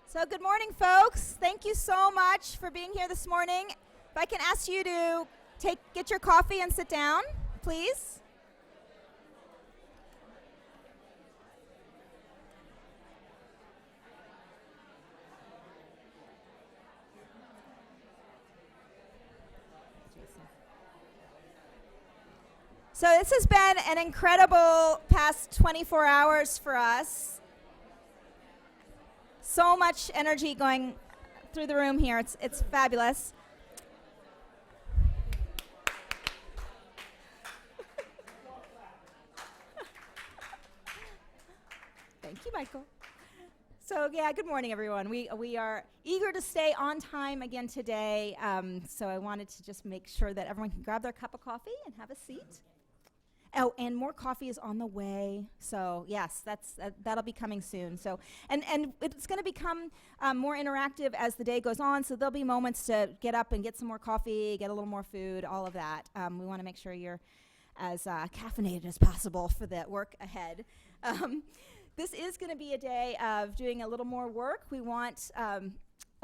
So good morning, folks. Thank you so much for being here this morning. If I can ask you to get your coffee and sit down, please. So this has been an incredible past 24 hours for us. So much energy going through the room here. It's fabulous. Thank you, Michael. So yeah, good morning, everyone. We are eager to stay on time again today. So I wanted to just make sure that everyone can grab their cup of coffee and have a seat. Oh, and more coffee is on the way. So yes, that'll be coming soon. So and it's going to become more interactive as the day goes on. So there'll be moments to get up and get some more coffee, get a little more food, all of that. We want to make sure you're as caffeinated as possible for the work ahead. This is going to be a day of doing a little more work. We want a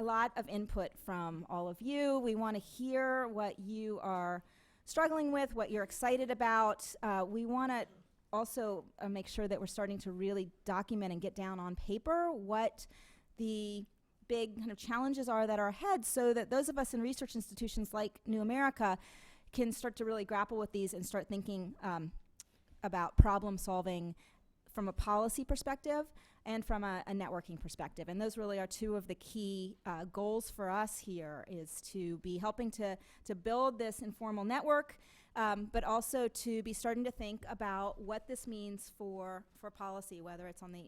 lot of input from all of you. We want to hear what you are struggling with, what you're excited about. We want to also make sure that we're starting to really document and get down on paper what the big kind of challenges are that are ahead, so that those of us in research institutions like New America can start to really grapple with these and start thinking about problem solving from a policy perspective and from a networking perspective. And those really are two of the key goals for us here, is to be helping to build this informal network, but also to be starting to think about what this means for policy, whether it's on the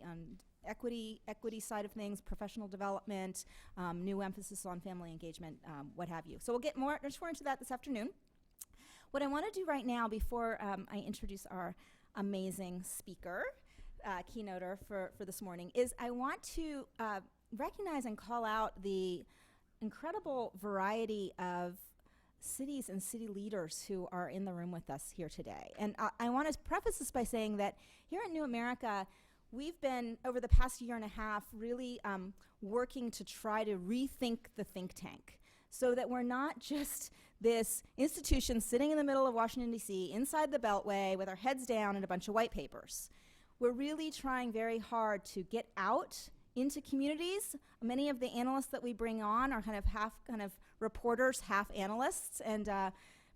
equity side of things, professional development, new emphasis on family engagement, what have you. So we'll get much more into that this afternoon. What I want to do right now, before I introduce our amazing speaker, keynoter for this morning, is I want to recognize and call out the incredible variety of cities and city leaders who are in the room with us here today. And I want to preface this by saying that here at New America, we've been, over the past year and a half, really working to try to rethink the think tank, so that we're not just this institution sitting in the middle of Washington, D.C., inside the Beltway with our heads down and a bunch of white papers. We're really trying very hard to get out into communities. Many of the analysts that we bring on are half reporters, half analysts. And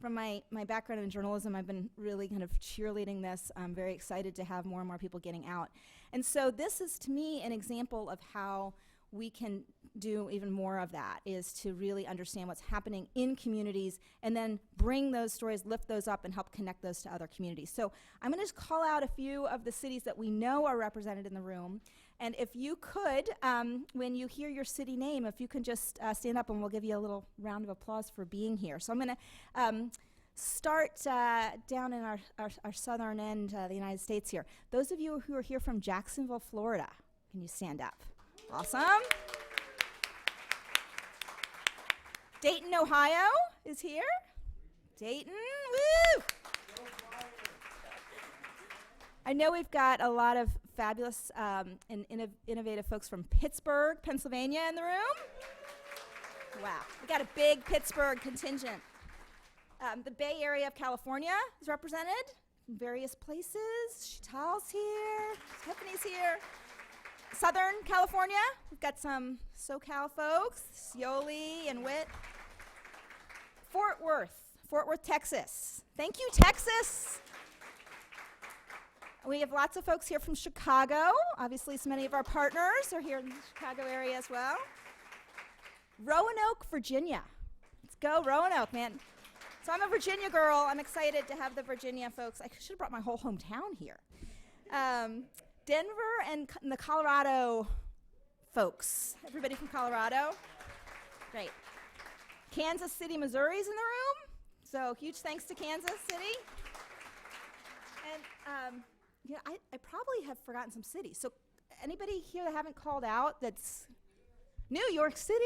from my background in journalism, I've been really kind of cheerleading this. I'm very excited to have more and more people getting out. And so this is, to me, an example of how we can do even more of that, is to really understand what's happening in communities and then bring those stories, lift those up, and help connect those to other communities. So I'm going to just call out a few of the cities that we know are represented in the room. And if you could, when you hear your city name, if you can just stand up, and we'll give you a little round of applause for being here. So I'm going to start down in our southern end of the United States here. Those of you who are here from Jacksonville, Florida, can you stand up? Awesome. Dayton, Ohio is here. Dayton, woo! I know we've got a lot of fabulous and innovative folks from Pittsburgh, Pennsylvania in the room. Wow, we got a big Pittsburgh contingent. The Bay Area of California is represented in various places. Chital's here, Tiffany's here. Southern California, we've got some SoCal folks, Scioli and Witt. Fort Worth, Texas. Thank you, Texas. We have lots of folks here from Chicago. Obviously, so many of our partners are here in the Chicago area as well. Roanoke, Virginia. Let's go, Roanoke, man. So I'm a Virginia girl. I'm excited to have the Virginia folks. I should have brought my whole hometown here. Denver and the Colorado folks. Everybody from Colorado? Great. Kansas City, Missouri's in the room. So huge thanks to Kansas City. And I probably have forgotten some cities. So anybody here that haven't called out that's New York City?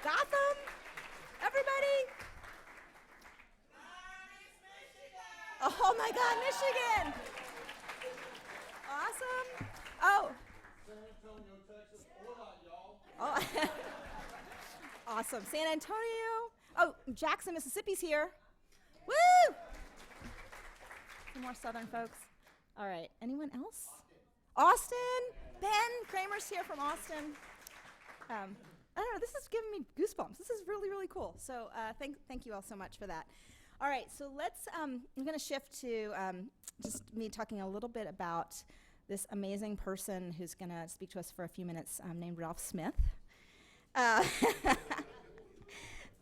Gotham? Everybody? Oh my God, Michigan! Awesome. Oh. San Antonio, Texas. Hola, y'all. Oh. Awesome. San Antonio. Oh, Jackson, Mississippi's here. Woo! Some more Southern folks. All right. Anyone else? Austin. Ben Kramer's here from Austin. I don't know. This is giving me goosebumps. This is really, really cool. So thank you all so much for that. All right. So let's. I'm going to shift to just me talking a little bit about this amazing person who's going to speak to us for a few minutes, named Ralph Smith.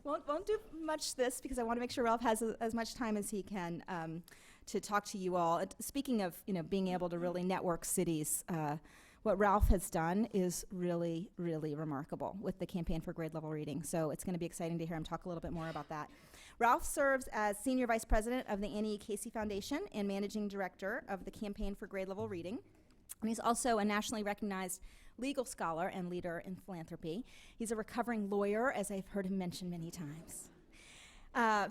Won't do much this because I want to make sure Ralph has as much time as he can to talk to you all. Speaking of being able to really network cities, what Ralph has done is really, really remarkable with the Campaign for Grade Level Reading. So it's going to be exciting to hear him talk a little bit more about that. Ralph serves as Senior Vice President of the Annie E. Casey Foundation and Managing Director of the Campaign for Grade Level Reading. And he's also a nationally recognized legal scholar and leader in philanthropy. He's a recovering lawyer, as I've heard him mention many times.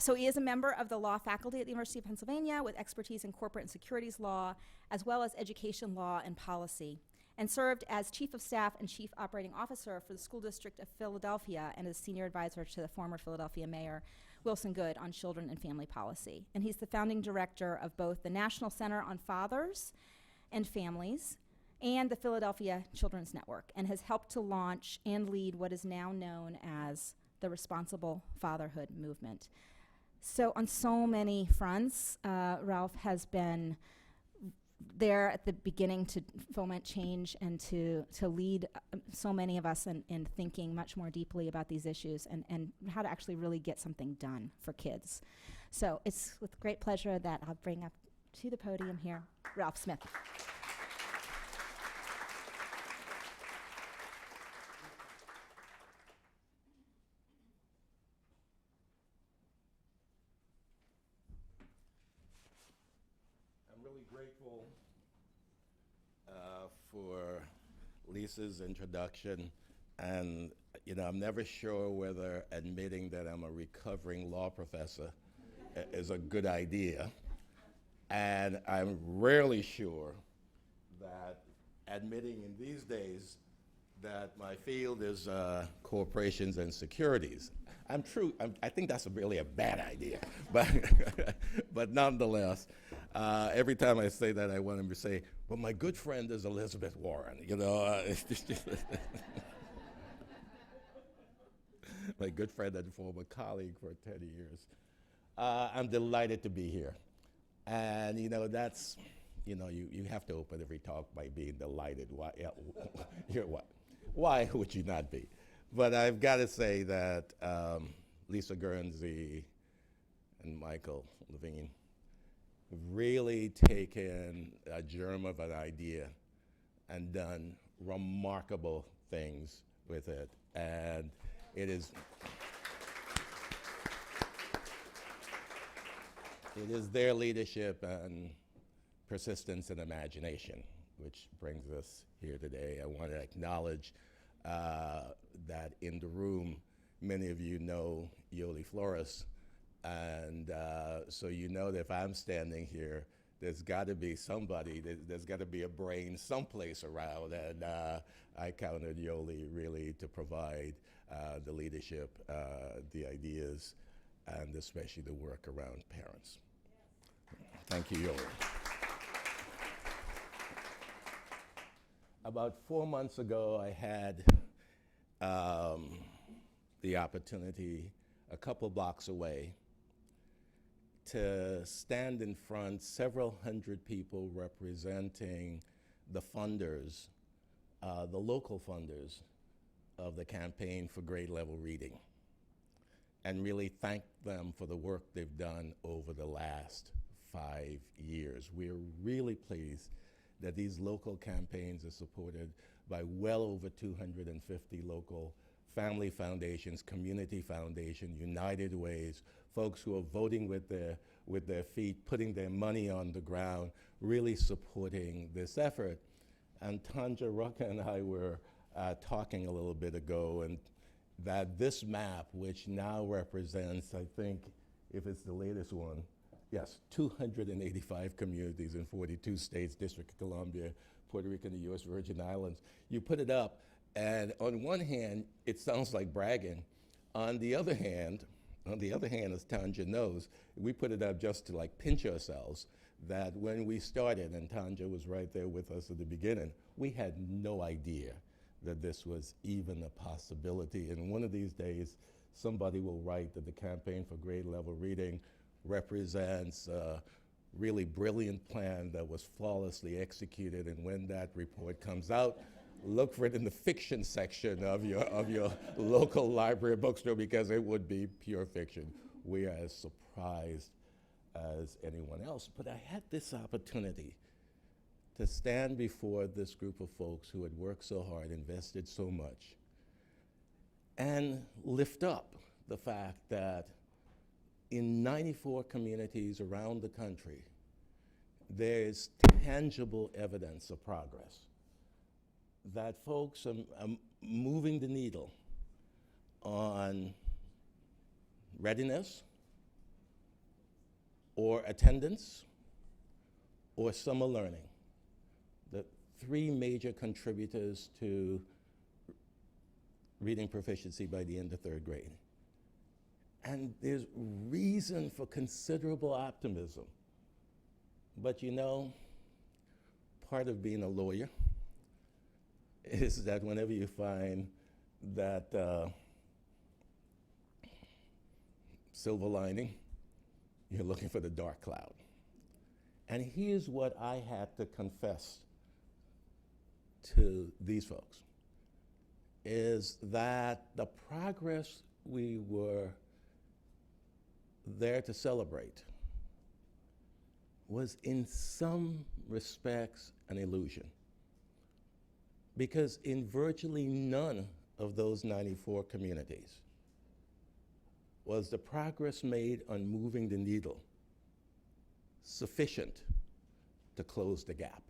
So he is a member of the law faculty at the University of Pennsylvania with expertise in corporate and securities law, as well as education law and policy, and served as Chief of Staff and Chief Operating Officer for the School District of Philadelphia and as Senior Advisor to the former Philadelphia Mayor Wilson Goode on children and family policy. And he's the founding director of both the National Center on Fathers and Families and the Philadelphia Children's Network, and has helped to launch and lead what is now known as the Responsible Fatherhood Movement. So on so many fronts, Ralph has been there at the beginning to foment change and to lead so many of us in thinking much more deeply about these issues and how to actually really get something done for kids. So it's with great pleasure that I'll bring up to the podium here Ralph Smith. Grateful for Lisa's introduction, and I'm never sure whether admitting that I'm a recovering law professor is a good idea, and I'm rarely sure that admitting in these days that my field is corporations and securities. I think that's really a bad idea, but nonetheless, every time I say that, I want him to say, well, my good friend is Elizabeth Warren, my good friend and former colleague for 10 years. I'm delighted to be here. And, that's, you have to open every talk by being delighted. Why would you not be? But I've got to say that Lisa Guernsey and Michael Levine have really taken a germ of an idea and done remarkable things with it. And it is their leadership and persistence and imagination which brings us here today. I want to acknowledge that in the room, many of you know Yoli Flores, and so that if I'm standing here, there's got to be somebody, there's got to be a brain someplace around, and I counted Yoli really to provide the leadership, the ideas, and especially the work around parents. Thank you, Yoli. About 4 months ago, I had the opportunity a couple blocks away to stand in front, several hundred people representing the funders, the local funders of the Campaign for Grade Level Reading, and really thank them for the work they've done over the last 5 years. We're really pleased that these local campaigns are supported by well over 250 local family foundations, community foundation, United Ways, folks who are voting with their feet, putting their money on the ground, really supporting this effort. And Tanja Rucka and I were talking a little bit ago, and that this map, which now represents, I think, if it's the latest one, yes, 285 communities in 42 states, District of Columbia, Puerto Rico and the U.S. Virgin Islands. You put it up, and on one hand, it sounds like bragging. On the other hand, as Tanja knows, we put it up just to like pinch ourselves that when we started, and Tanja was right there with us at the beginning, we had no idea that this was even a possibility. And one of these days, somebody will write that the Campaign for Grade Level Reading represents a really brilliant plan that was flawlessly executed. And when that report comes out, look for it in the fiction section of your local library bookstore, because it would be pure fiction. We are as surprised as anyone else. But I had this opportunity to stand before this group of folks who had worked so hard, invested so much, and lift up the fact that in 94 communities around the country, there's tangible evidence of progress, that folks are moving the needle on readiness or attendance or summer learning, the three major contributors to reading proficiency by the end of third grade. And there's reason for considerable optimism. But you know, part of being a lawyer is that whenever you find that silver lining, you're looking for the dark cloud. And here's what I had to confess to these folks, is that the progress we were there to celebrate was in some respects an illusion. Because in virtually none of those 94 communities was the progress made on moving the needle sufficient to close the gap.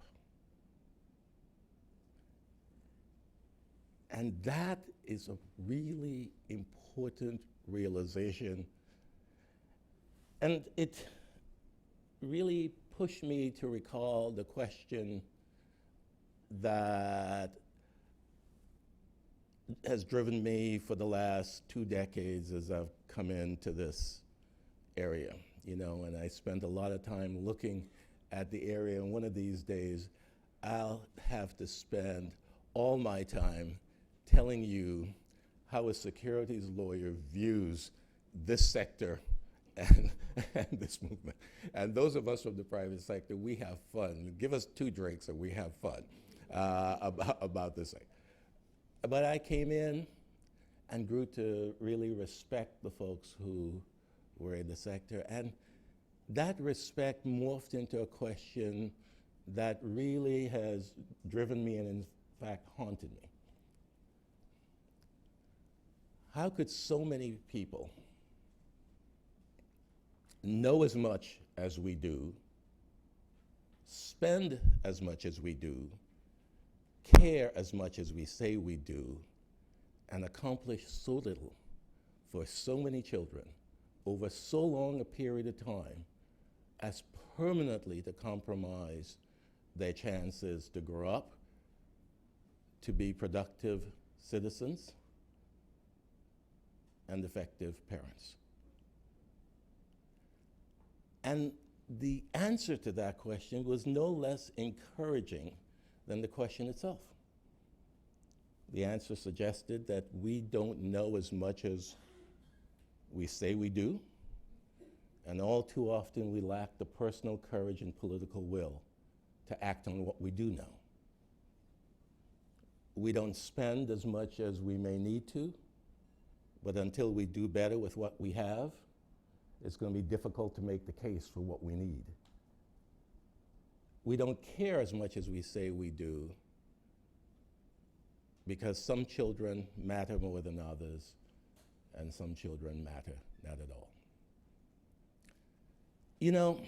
And that is a really important realization. And it really pushed me to recall the question that has driven me for the last 2 decades as I've come into this area, you know, and I spent a lot of time looking at the area, and one of these days I'll have to spend all my time telling you how a securities lawyer views this sector and this movement. And those of us from the private sector, we have fun. Give us 2 drinks and we have fun about this thing. But I came in and grew to really respect the folks who were in the sector. And that respect morphed into a question that really has driven me and in fact haunted me. How could so many people know as much as we do, spend as much as we do, care as much as we say we do, and accomplish so little for so many children over so long a period of time as permanently to compromise their chances to grow up, to be productive citizens, and effective parents? And the answer to that question was no less encouraging than the question itself. The answer suggested that we don't know as much as we say we do, and all too often we lack the personal courage and political will to act on what we do know. We don't spend as much as we may need to, but until we do better with what we have, it's going to be difficult to make the case for what we need. We don't care as much as we say we do, because some children matter more than others, and some children matter not at all. You know,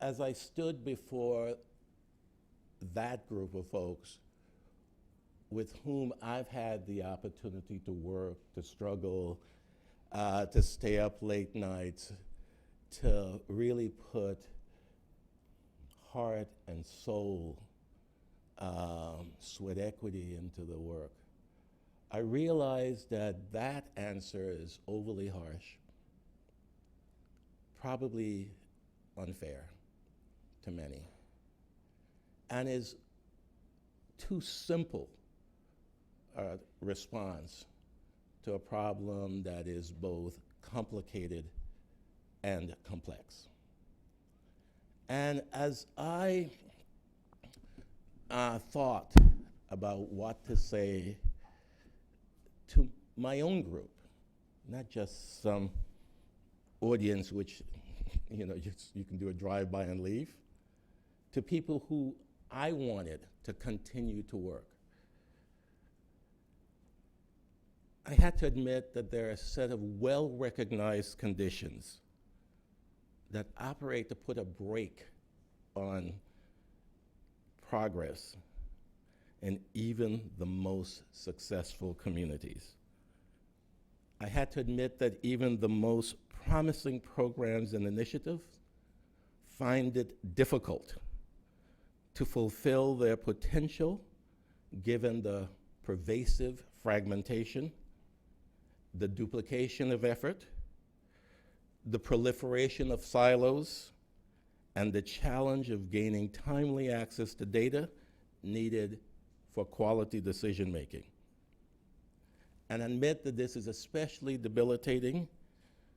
as I stood before that group of folks with whom I've had the opportunity to work, to struggle, to stay up late nights, to really put heart and soul sweat equity into the work, I realized that that answer is overly harsh, probably unfair to many, and is too simple a response to a problem that is both complicated and complex. And as I thought about what to say to my own group, not just some audience which you can do a drive-by and leave, to people who I wanted to continue to work, I had to admit that there are a set of well-recognized conditions that operate to put a brake on progress in even the most successful communities. I had to admit that even the most promising programs and initiatives find it difficult to fulfill their potential given the pervasive fragmentation, the duplication of effort, the proliferation of silos, and the challenge of gaining timely access to data needed for quality decision-making. And admit that this is especially debilitating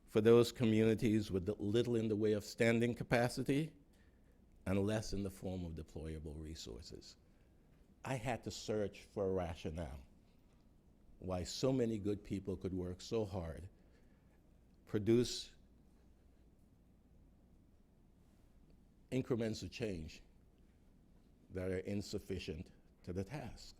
for those communities with little in the way of standing capacity and less in the form of deployable resources. I had to search for a rationale why so many good people could work so hard, produce increments of change that are insufficient to the task.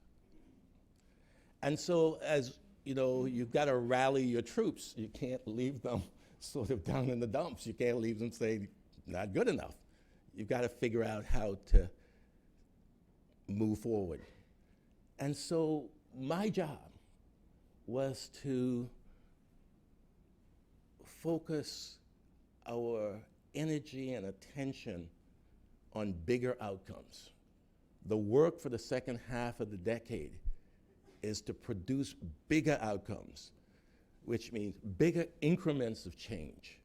And so, as you know, you've got to rally your troops. You can't leave them sort of down in the dumps. You can't leave them saying, not good enough. You've got to figure out how to move forward. And so my job was to focus our energy and attention on bigger outcomes. The work for the second half of the decade is to produce bigger outcomes, which means bigger increments of change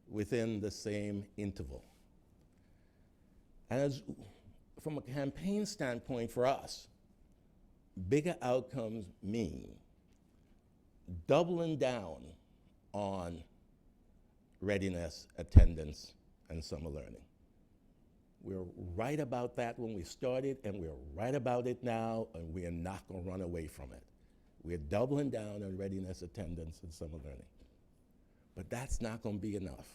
within the same interval. And as, from a campaign standpoint for us, bigger outcomes mean doubling down on readiness, attendance, and summer learning. We're right about that when we started, and we're right about it now, and we are not going to run away from it. We're doubling down on readiness, attendance, and summer learning. But that's not going to be enough.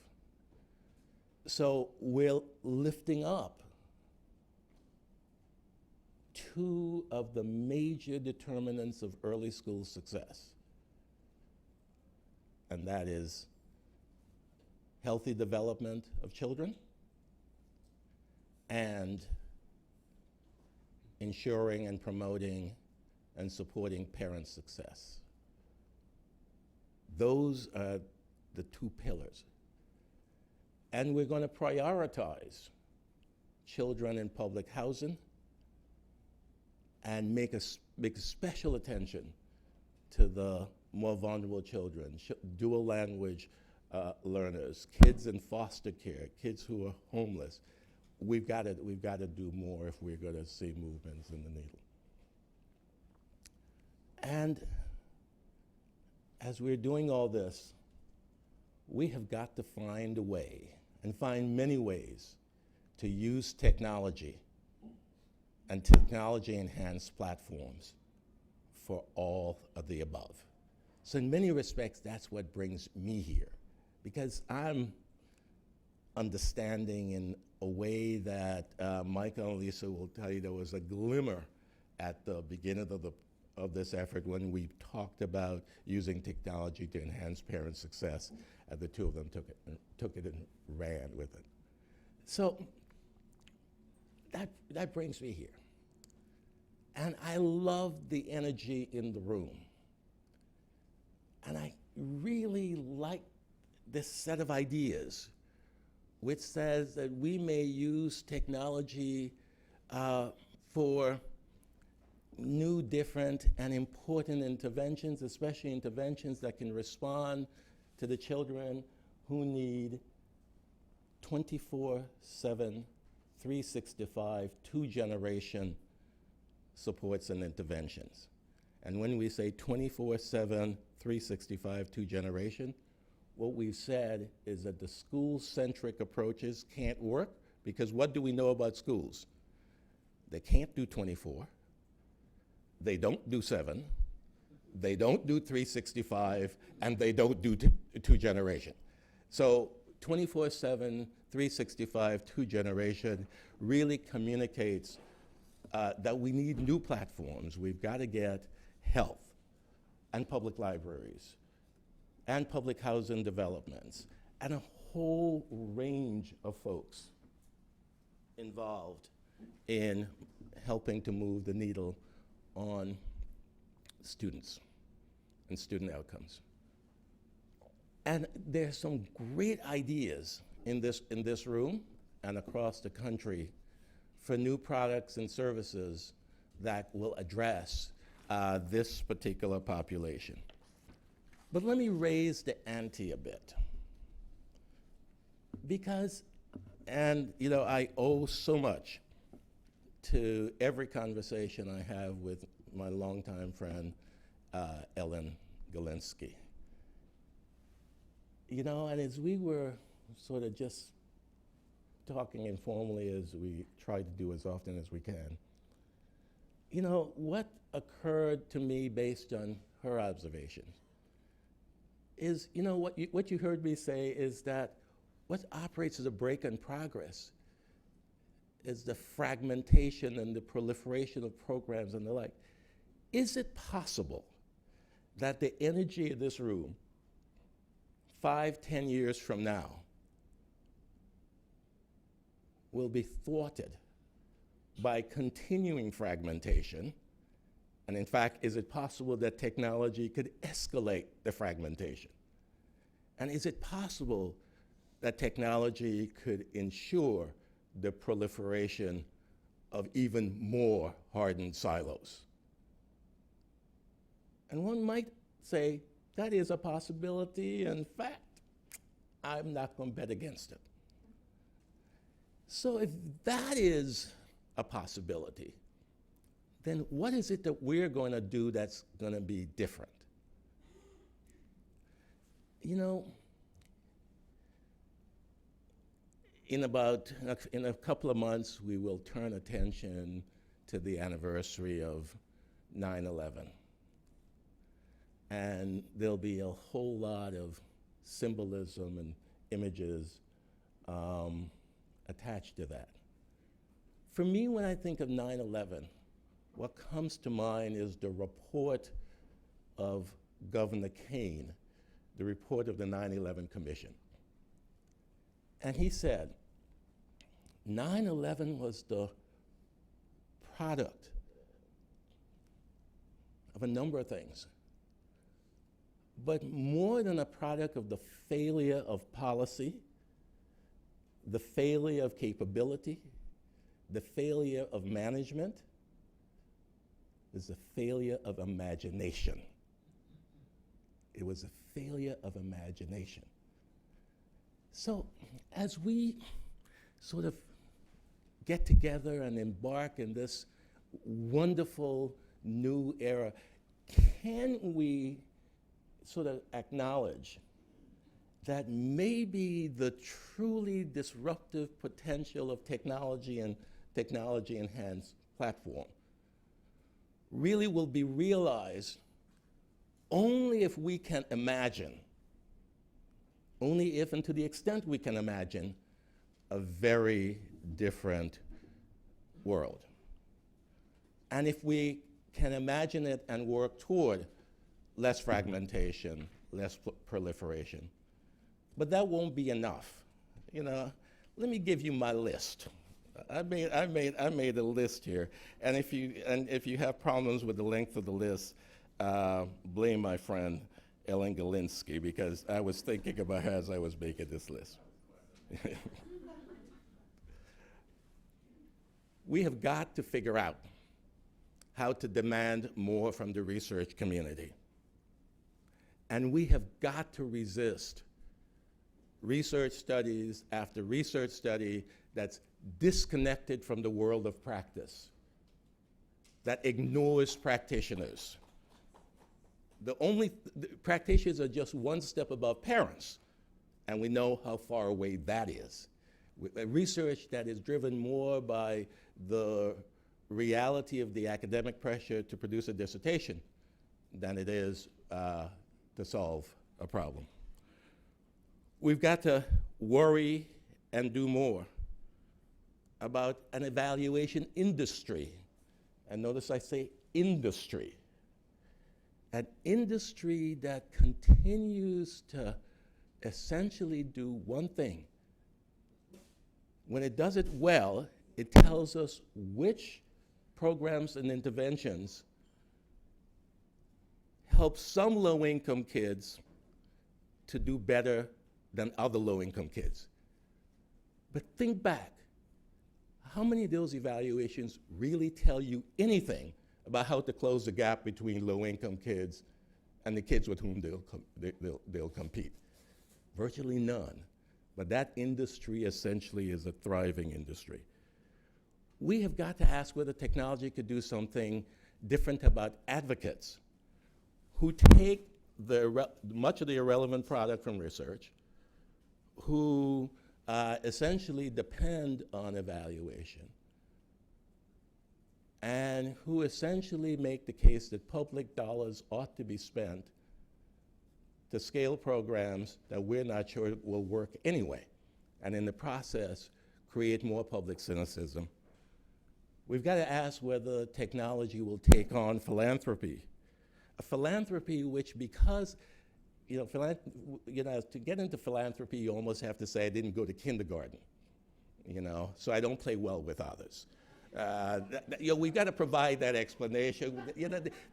So we're lifting up two of the major determinants of early school success, and that is healthy development of children and ensuring and promoting and supporting parent success. Those are the two pillars. And we're going to prioritize children in public housing and make a special attention to the more vulnerable children, dual language learners, kids in foster care, kids who are homeless. We've got to do more if we're going to see movements in the needle. And as we're doing all this, we have got to find a way, and find many ways, to use technology and technology-enhanced platforms for all of the above. So in many respects, that's what brings me here, because I'm understanding in a way that Michael and Lisa will tell you there was a glimmer at the beginning of this effort when we talked about using technology to enhance parent success, and the two of them took it and ran with it. So that brings me here. And I love the energy in the room. And I really like this set of ideas, which says that we may use technology for new, different, and important interventions, especially interventions that can respond to the children who need 24/7, 365, two-generation supports and interventions. And when we say 24/7, 365, two-generation, what we've said is that the school-centric approaches can't work, because what do we know about schools? They can't do 24. They don't do 7. They don't do 365, and they don't do two-generation. So 24/7, 365, two-generation really communicates that we need new platforms. We've got to get health and public libraries and public housing developments and a whole range of folks involved in helping to move the needle on students and student outcomes. And there's some great ideas in this room and across the country for new products and services that will address this particular population. But let me raise the ante a bit. Because, and you know, I owe so much to every conversation I have with my longtime friend, Ellen Galinsky. You know, and as we were sort of just talking informally, as we try to do as often as we can, you know, what occurred to me based on her observations is, you know, what you heard me say is that what operates as a break in progress is the fragmentation and the proliferation of programs and the like. Is it possible that the energy of this room 5, 10 years from now will be thwarted by continuing fragmentation? And in fact, is it possible that technology could escalate the fragmentation? And is it possible that technology could ensure the proliferation of even more hardened silos? And one might say, that is a possibility. In fact, I'm not going to bet against it. So if that is a possibility, then what is it that we're going to do that's going to be different? You know, in a couple of months, we will turn attention to the anniversary of 9/11. And there'll be a whole lot of symbolism and images attached to that. For me, when I think of 9/11, what comes to mind is the report of Governor Kane, the report of the 9/11 Commission. And he said, 9/11 was the product of a number of things, but more than a product of the failure of policy, the failure of capability, the failure of management, is the failure of imagination. It was a failure of imagination. So as we sort of get together and embark in this wonderful new era, can we sort of acknowledge that maybe the truly disruptive potential of technology and technology-enhanced platform really will be realized only if we can imagine, only if and to the extent we can imagine, a very different world. And if we can imagine it and work toward less fragmentation, less proliferation. But that won't be enough. You know, let me give you my list. I made a list here, and if you have problems with the length of the list, blame my friend Ellen Galinsky, because I was thinking about her as I was making this list. We have got to figure out how to demand more from the research community. And we have got to resist research studies after research study that's disconnected from the world of practice, that ignores practitioners. The practitioners are just one step above parents, and we know how far away that is. Research that is driven more by the reality of the academic pressure to produce a dissertation than it is to solve a problem. We've got to worry and do more about an evaluation industry. And notice I say industry. An industry that continues to essentially do one thing. When it does it well, it tells us which programs and interventions help some low-income kids to do better than other low-income kids. But think back. How many of those evaluations really tell you anything about how to close the gap between low-income kids and the kids with whom they'll compete? Virtually none. But that industry essentially is a thriving industry. We have got to ask whether technology could do something different about advocates who take much of the irrelevant product from research, who essentially depend on evaluation, and who essentially make the case that public dollars ought to be spent to scale programs that we're not sure will work anyway, and in the process, create more public cynicism. We've got to ask whether technology will take on philanthropy. A philanthropy which, because, to get into philanthropy, you almost have to say, I didn't go to kindergarten, so I don't play well with others. We've got to provide that explanation.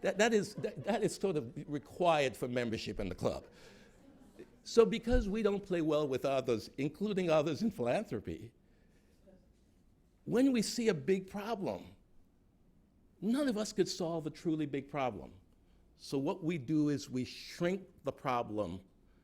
That is sort of required for membership in the club. So because we don't play well with others, including others in philanthropy, when we see a big problem, none of us could solve a truly big problem. So what we do is we shrink the problem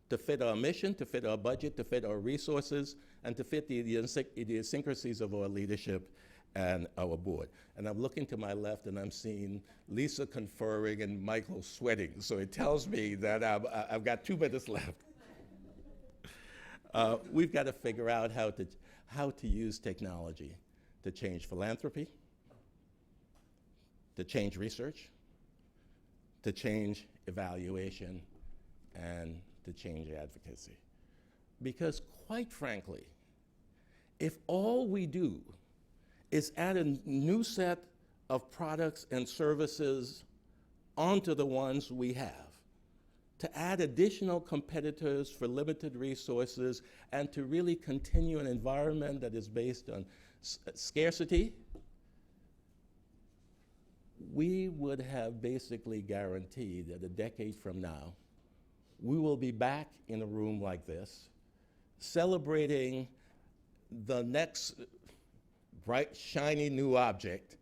to fit our mission, to fit our budget, to fit our resources, and to fit the idiosyncrasies of our leadership and our board. And I'm looking to my left and I'm seeing Lisa conferring and Michael sweating. So it tells me that I've got 2 minutes left. We've got to figure out how to use technology to change philanthropy, to change research, to change evaluation, and to change advocacy. Because quite frankly, if all we do is add a new set of products and services onto the ones we have, to add additional competitors for limited resources, and to really continue an environment that is based on scarcity, we would have basically guaranteed that a decade from now, we will be back in a room like this, celebrating the next bright, shiny new object,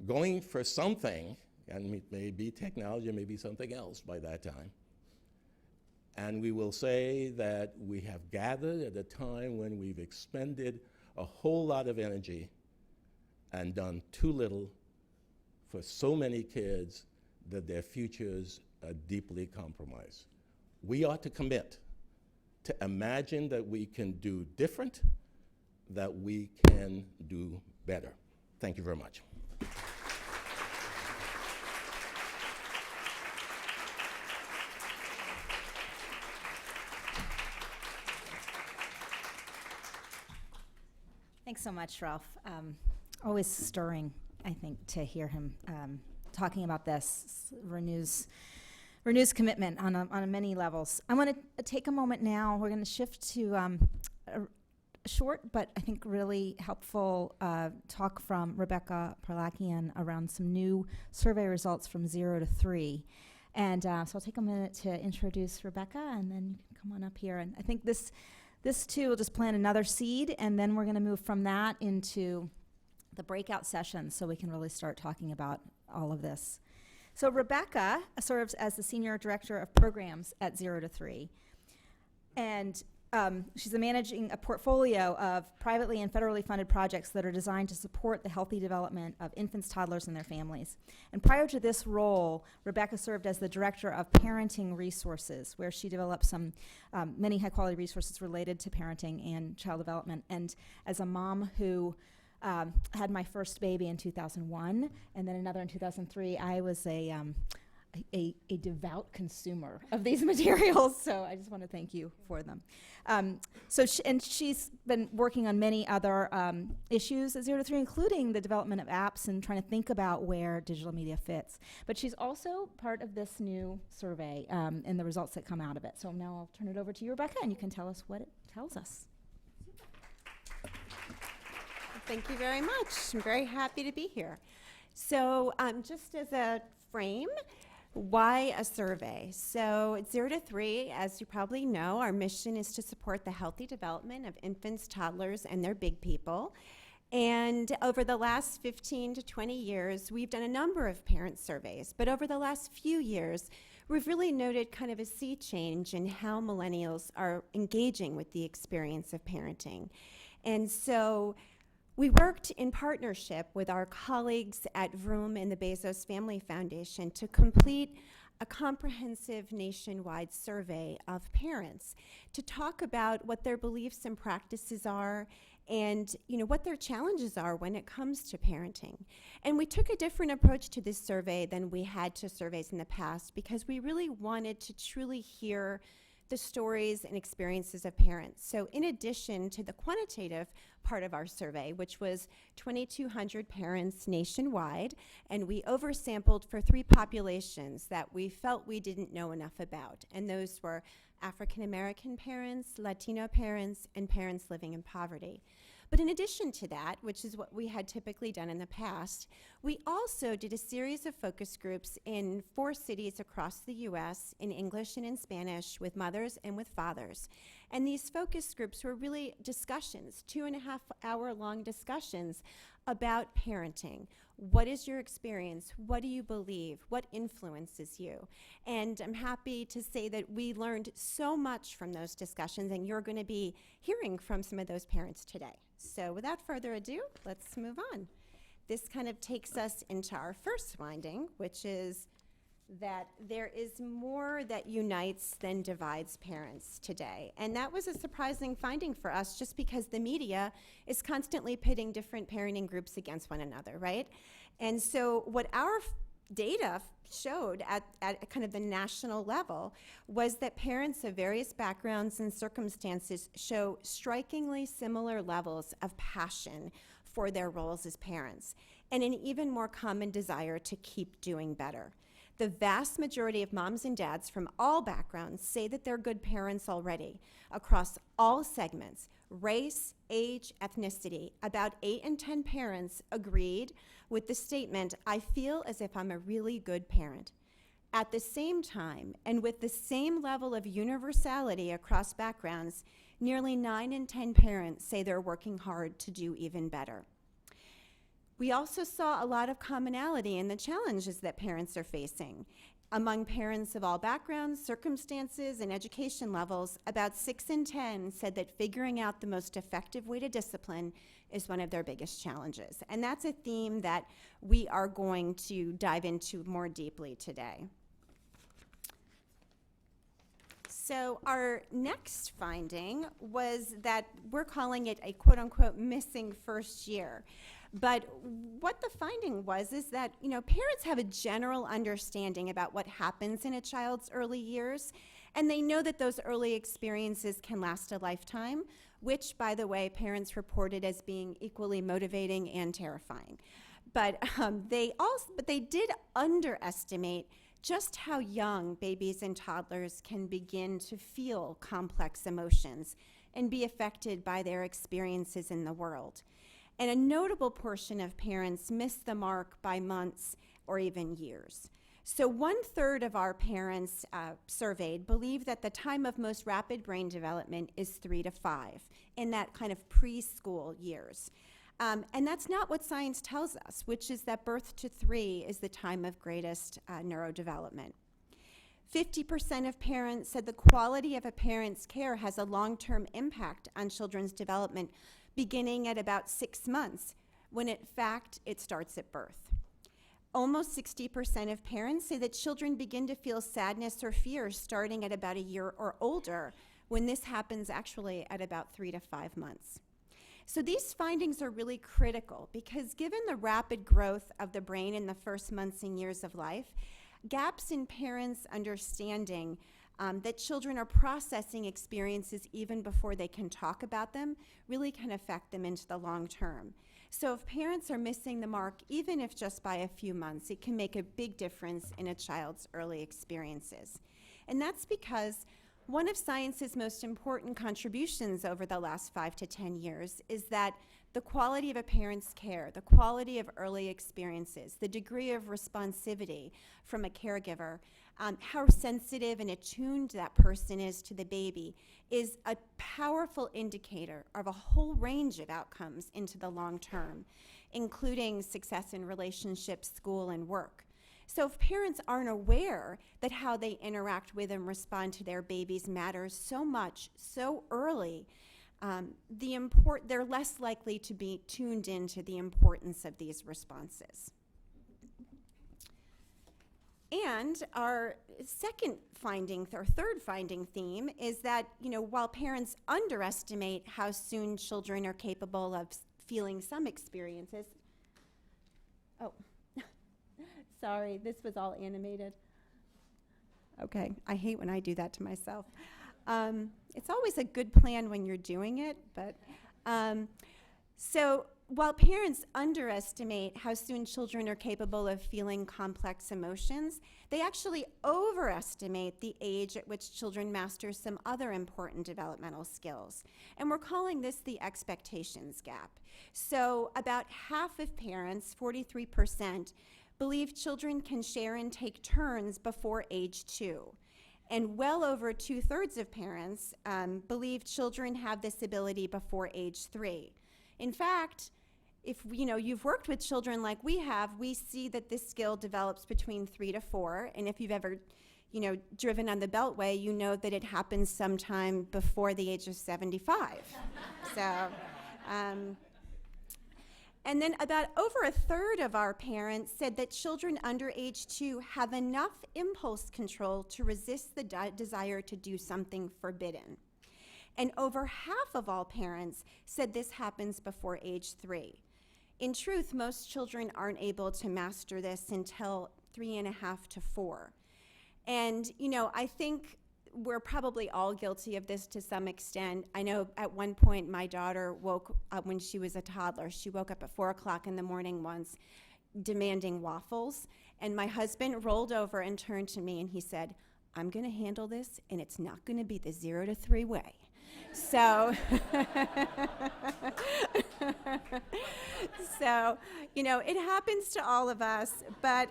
going for something, and it may be technology, it may be something else by that time. And we will say that we have gathered at a time when we've expended a whole lot of energy and done too little for so many kids that their futures are deeply compromised. We ought to commit to imagine that we can do different, that we can do better. Thank you very much. Thanks so much, Ralph. Always stirring, I think, to hear him talking about this. Renews commitment on many levels. I want to take a moment now. We're going to shift to a short but I think really helpful talk from Rebecca Parlakian around some new survey results from 0 to 3. And so I'll take a minute to introduce Rebecca, and then you can come on up here. And I think this too will just plant another seed, and then we're going to move from that into the breakout sessions so we can really start talking about all of this. So Rebecca serves as the Senior Director of Programs at 0 to 3. And she's managing a portfolio of privately and federally funded projects that are designed to support the healthy development of infants, toddlers, and their families. And prior to this role, Rebecca served as the Director of Parenting Resources, where she developed many high-quality resources related to parenting and child development. And as a mom who had my first baby in 2001 and then another in 2003, I was a devout consumer of these materials, so I just want to thank you for them. And she's been working on many other issues at 0 to 3, including the development of apps and trying to think about where digital media fits. But she's also part of this new survey and the results that come out of it. So now I'll turn it over to you, Rebecca, and you can tell us what it tells us. Thank you very much. I'm very happy to be here. So just as a frame, why a survey? So at 0 to 3, as you probably know, our mission is to support the healthy development of infants, toddlers, and their big people. And over the last 15 to 20 years, we've done a number of parent surveys. But over the last few years, we've really noted kind of a sea change in how millennials are engaging with the experience of parenting. And so we worked in partnership with our colleagues at Vroom and the Bezos Family Foundation to complete a comprehensive nationwide survey of parents to talk about what their beliefs and practices are and what their challenges are when it comes to parenting. And we took a different approach to this survey than we had to surveys in the past because we really wanted to truly hear the stories and experiences of parents. So in addition to the quantitative part of our survey, which was 2,200 parents nationwide, and we oversampled for 3 populations that we felt we didn't know enough about. And those were African American parents, Latino parents, and parents living in poverty. But in addition to that, which is what we had typically done in the past, we also did a series of focus groups in 4 cities across the U.S. in English and in Spanish with mothers and with fathers. And these focus groups were really discussions, 2.5-hour-long discussions about parenting. What is your experience? What do you believe? What influences you? And I'm happy to say that we learned so much from those discussions, and you're going to be hearing from some of those parents today. So without further ado, let's move on. This kind of takes us into our first finding, which is that there is more that unites than divides parents today. And that was a surprising finding for us just because the media is constantly pitting different parenting groups against one another, right? And so what our data showed at kind of the national level was that parents of various backgrounds and circumstances show strikingly similar levels of passion for their roles as parents and an even more common desire to keep doing better. The vast majority of moms and dads from all backgrounds say that they're good parents already across all segments, race, age, ethnicity. About 8 in 10 parents agreed with the statement, "I feel as if I'm a really good parent." At the same time, and with the same level of universality across backgrounds, nearly 9 in 10 parents say they're working hard to do even better. We also saw a lot of commonality in the challenges that parents are facing. Among parents of all backgrounds, circumstances, and education levels, about 6 in 10 said that figuring out the most effective way to discipline is one of their biggest challenges. And that's a theme that we are going to dive into more deeply today. So our next finding was that we're calling it a quote-unquote missing first year. But what the finding was is that, parents have a general understanding about what happens in a child's early years, and they know that those early experiences can last a lifetime, which, by the way, parents reported as being equally motivating and terrifying. But they did underestimate just how young babies and toddlers can begin to feel complex emotions and be affected by their experiences in the world. And a notable portion of parents miss the mark by months or even years. So 1/3 of our parents surveyed believe that the time of most rapid brain development is 3 to 5, in that kind of preschool years. And that's not what science tells us, which is that birth to 3 is the time of greatest neurodevelopment. 50% of parents said the quality of a parent's care has a long-term impact on children's development beginning at about 6 months, when in fact it starts at birth. Almost 60% of parents say that children begin to feel sadness or fear starting at about a year or older, when this happens actually at about 3 to 5 months. So these findings are really critical because given the rapid growth of the brain in the first months and years of life, gaps in parents' understanding that children are processing experiences even before they can talk about them really can affect them into the long term. So if parents are missing the mark, even if just by a few months, it can make a big difference in a child's early experiences. And that's because one of science's most important contributions over the last 5 to 10 years is that the quality of a parent's care, the quality of early experiences, the degree of responsivity from a caregiver, how sensitive and attuned that person is to the baby is a powerful indicator of a whole range of outcomes into the long term, including success in relationships, school, and work. So if parents aren't aware that how they interact with and respond to their babies matters so much, so early, they're less likely to be tuned into the importance of these responses. And our third finding theme is that, while parents underestimate how soon children are capable of feeling some experiences, sorry, this was all animated. Okay, I hate when I do that to myself. It's always a good plan when you're doing it, but so while parents underestimate how soon children are capable of feeling complex emotions, they actually overestimate the age at which children master some other important developmental skills. And we're calling this the expectations gap. So about half of parents, 43%, believe children can share and take turns before age 2. And well over 2/3 of parents believe children have this ability before age 3. In fact, if you've worked with children like we have, we see that this skill develops between 3 to 4. And if you've ever driven on the Beltway, you know that it happens sometime before the age of 75. So, and then about over 1/3 of our parents said that children under age 2 have enough impulse control to resist the desire to do something forbidden. And over half of all parents said this happens before age 3. In truth, most children aren't able to master this until 3.5 to 4. And, I think we're probably all guilty of this to some extent. I know at one point my daughter woke up when she was a toddler. She woke up at 4 o'clock in the morning once demanding waffles. And my husband rolled over and turned to me and he said, "I'm going to handle this and it's not going to be the 0 to 3 way." So, it happens to all of us, but,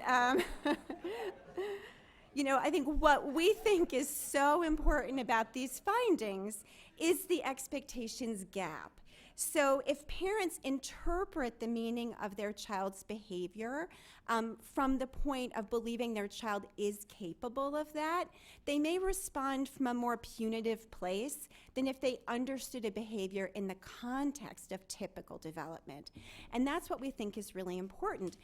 I think what we think is so important about these findings is the expectations gap. So if parents interpret the meaning of their child's behavior from the point of believing their child is capable of that, they may respond from a more punitive place than if they understood a behavior in the context of typical development. And that's what we think is really important.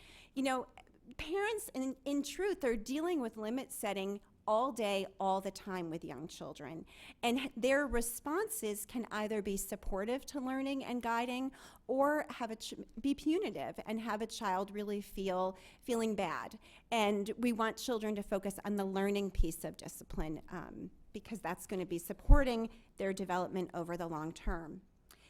Parents, in truth, are dealing with limit setting all day, all the time with young children. And their responses can either be supportive to learning and guiding or be punitive and have a child really feeling bad. And we want children to focus on the learning piece of discipline because that's going to be supporting their development over the long term.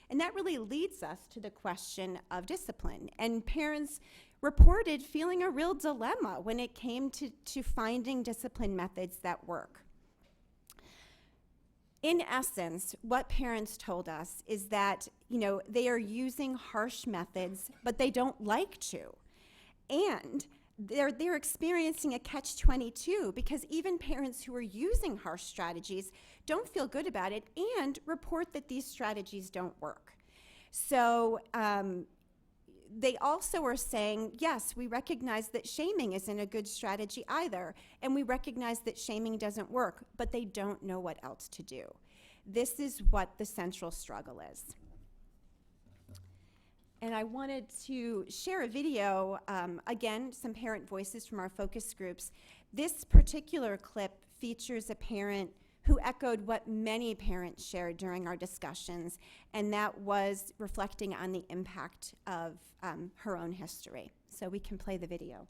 And that really leads us to the question of discipline. And parents reported feeling a real dilemma when it came to finding discipline methods that work. In essence, what parents told us is that, they are using harsh methods, but they don't like to. And they're experiencing a catch-22 because even parents who are using harsh strategies don't feel good about it and report that these strategies don't work. So, they also are saying, yes, we recognize that shaming isn't a good strategy either, and we recognize that shaming doesn't work, but they don't know what else to do. This is what the central struggle is. And I wanted to share a video, again, some parent voices from our focus groups. This particular clip features a parent who echoed what many parents shared during our discussions, and that was reflecting on the impact of her own history. So we can play the video.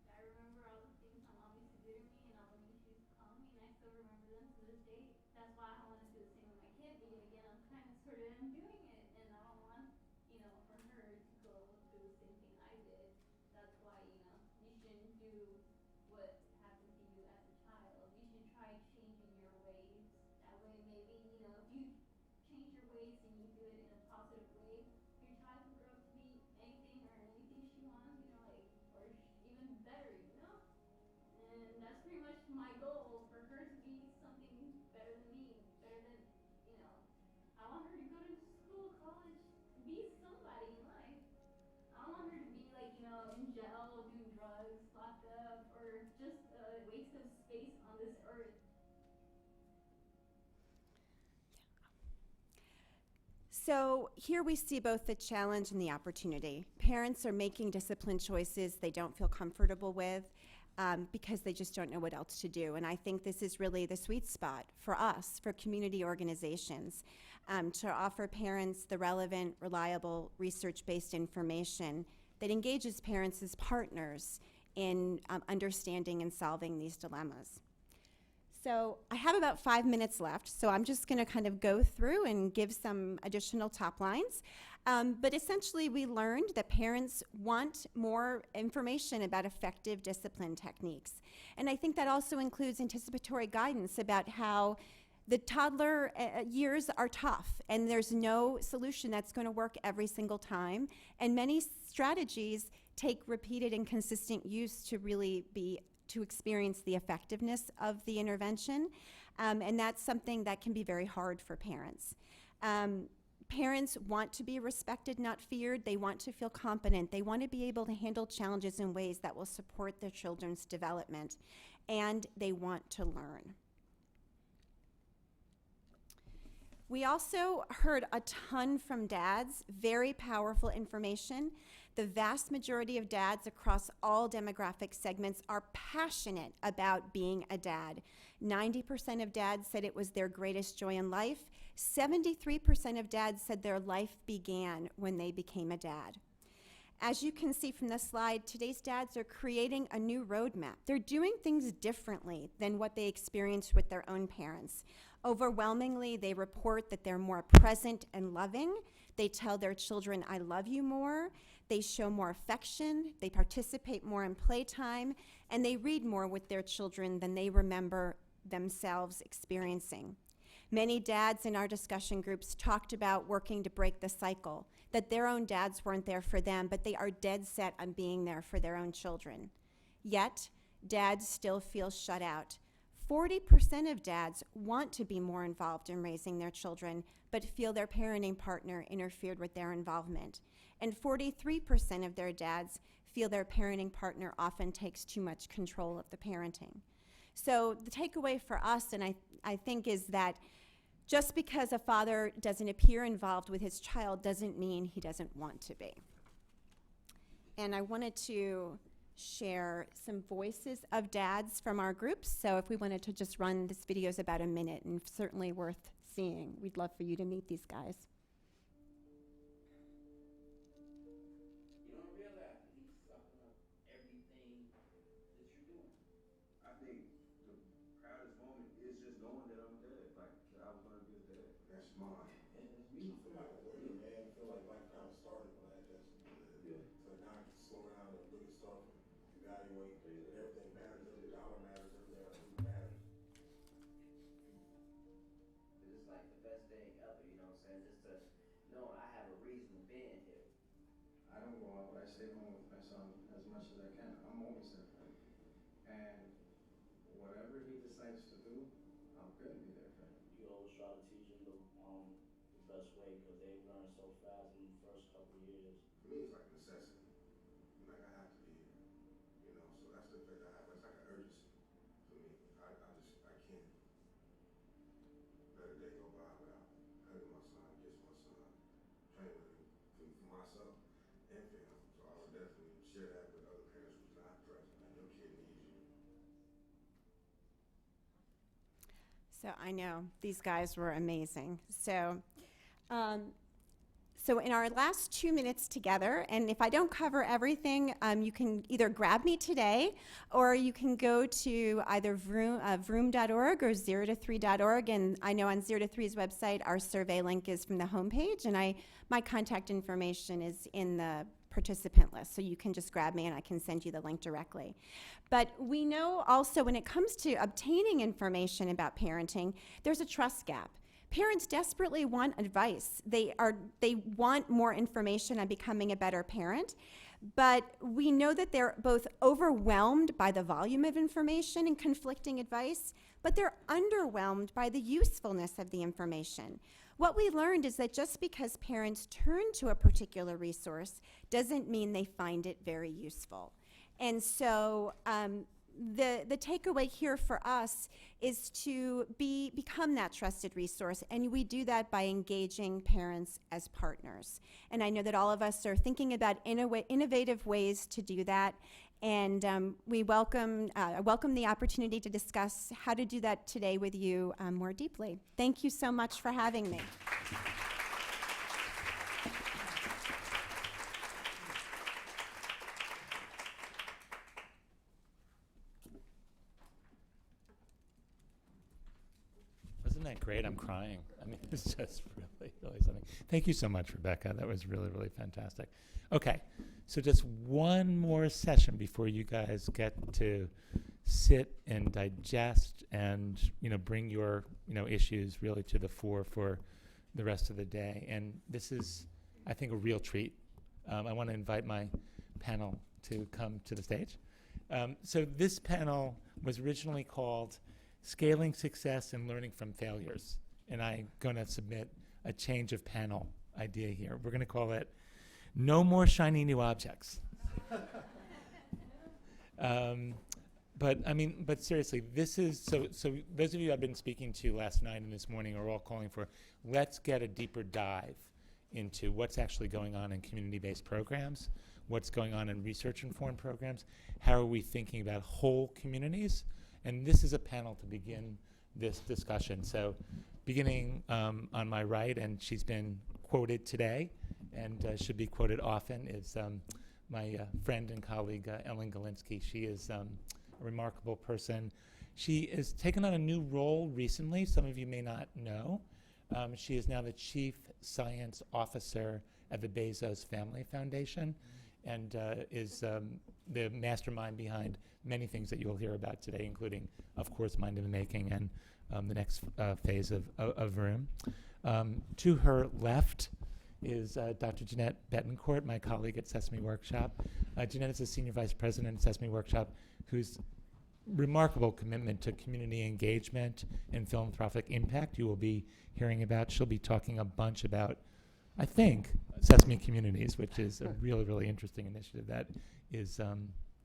I remember all the things my mom used to do to me and all the mean she used to call me, and I still remember them to this day. That's why I want to do the same with my kid, because again, I'm kind of sort of am doing it, and I don't want, you know, for her to go through the same thing I did. That's why, you know, you shouldn't do what happened to you as a child. You should try changing your ways. That way, maybe, you know, if you change your ways and you do it in a positive way, your child can grow up to be anything or anything she wants, you know, like, or even better, you know? And that's pretty much my goal, for her to be something better than me, better than, you know, I want her to go to school, college, be somebody in life. I don't want her to be like, you know, in jail, doing drugs, locked up, or just a waste of space on this earth. So here we see both the challenge and the opportunity. Parents are making discipline choices they don't feel comfortable with because they just don't know what else to do. And I think this is really the sweet spot for us, for community organizations, to offer parents the relevant, reliable, research-based information that engages parents as partners in understanding and solving these dilemmas. So I have about 5 minutes left, so I'm just going to kind of go through and give some additional top lines. But essentially, we learned that parents want more information about effective discipline techniques. And I think that also includes anticipatory guidance about how the toddler years are tough, and there's no solution that's going to work every single time. And many strategies take repeated and consistent use to really to experience the effectiveness of the intervention. And that's something that can be very hard for parents. Parents want to be respected, not feared. They want to feel competent. They want to be able to handle challenges in ways that will support their children's development. And they want to learn. We also heard a ton from dads, very powerful information. The vast majority of dads across all demographic segments are passionate about being a dad. 90% of dads said it was their greatest joy in life. 73% of dads said their life began when they became a dad. As you can see from the slide, today's dads are creating a new roadmap. They're doing things differently than what they experienced with their own parents. Overwhelmingly, they report that they're more present and loving. They tell their children, "I love you" more. They show more affection. They participate more in playtime. And they read more with their children than they remember themselves experiencing. Many dads in our discussion groups talked about working to break the cycle, that their own dads weren't there for them, but they are dead set on being there for their own children. Yet, dads still feel shut out. 40% of dads want to be more involved in raising their children, but feel their parenting partner interfered with their involvement. And 43% of their dads feel their parenting partner often takes too much control of the parenting. So the takeaway for us, and I think, is that just because a father doesn't appear involved with his child doesn't mean he doesn't want to be. And I wanted to share some voices of dads from our groups. So if we wanted to just run, this video is about a minute and certainly worth seeing. We'd love for you to meet these guys. You don't realize that he's sucking up everything that you're doing. I think the proudest moment is just knowing that I'm dead, like that I was gonna be his dad. That's mine. And it's beautiful. I feel like a man, I feel like life kind of started when I had that. Yeah. So now I can slow down and look at stuff and evaluate. And everything matters. Every dollar matters. Everything I do matters. It's like the best thing ever, you know what I'm saying? Just to know I have a reason to be in here. I don't go out, but I stay home with my son as much as I can. I'm always there for him. And whatever he decides to do, I'm gonna be there for him. You always try to teach him the best way because they learn so fast in the first couple of years. For me, it's like a necessity. Like, I have to be here, you know, so that's the effect I have. It's like an urgency for me. I can't let a day go by without hugging my son, kissing my son, playing with him for myself and for him. So I would definitely share that with other parents who's not present. Like, your kid needs you. So I know these guys were amazing. So in our last 2 minutes together, and if I don't cover everything, you can either grab me today, or you can go to either vroom.org or 0to3.org. And I know on 0to3's website, our survey link is from the homepage, and my contact information is in the participant list, so you can just grab me and I can send you the link directly. But we know also when it comes to obtaining information about parenting, there's a trust gap. Parents desperately want advice. They want more information on becoming a better parent, but we know that they're both overwhelmed by the volume of information and conflicting advice, but they're underwhelmed by the usefulness of the information. What we learned is that just because parents turn to a particular resource doesn't mean they find it very useful. And so the takeaway here for us is to become that trusted resource, and we do that by engaging parents as partners. And I know that all of us are thinking about innovative ways to do that, and we welcome the opportunity to discuss how to do that today with you more deeply. Thank you so much for having me. Wasn't that great? I'm crying. I mean, it's just really, really something. Thank you so much, Rebecca. That was really, really fantastic. Okay, so just one more session before you guys get to sit and digest and, bring your, issues really to the fore for the rest of the day. And this is, I think, a real treat. I want to invite my panel to come to the stage. So this panel was originally called Scaling Success and Learning from Failures. And I'm going to submit a change of panel idea here. We're going to call it No More Shiny New Objects. But seriously, this is, so those of you I've been speaking to last night and this morning are all calling for, let's get a deeper dive into what's actually going on in community-based programs, what's going on in research-informed programs, how are we thinking about whole communities. And this is a panel to begin this discussion. So beginning on my right, and she's been quoted today and should be quoted often, is my friend and colleague, Ellen Galinsky. She is a remarkable person. She has taken on a new role recently. Some of you may not know. She is now the Chief Science Officer at the Bezos Family Foundation, and is the mastermind behind many things that you'll hear about today, including, of course, Mind in the Making and the next phase of Vroom. To her left is Dr. Jeanette Betancourt, my colleague at Sesame Workshop. Jeanette is a Senior Vice President at Sesame Workshop, whose remarkable commitment to community engagement and philanthropic impact you will be hearing about. She'll be talking a bunch about, I think, Sesame Communities, which is a really, really interesting initiative that is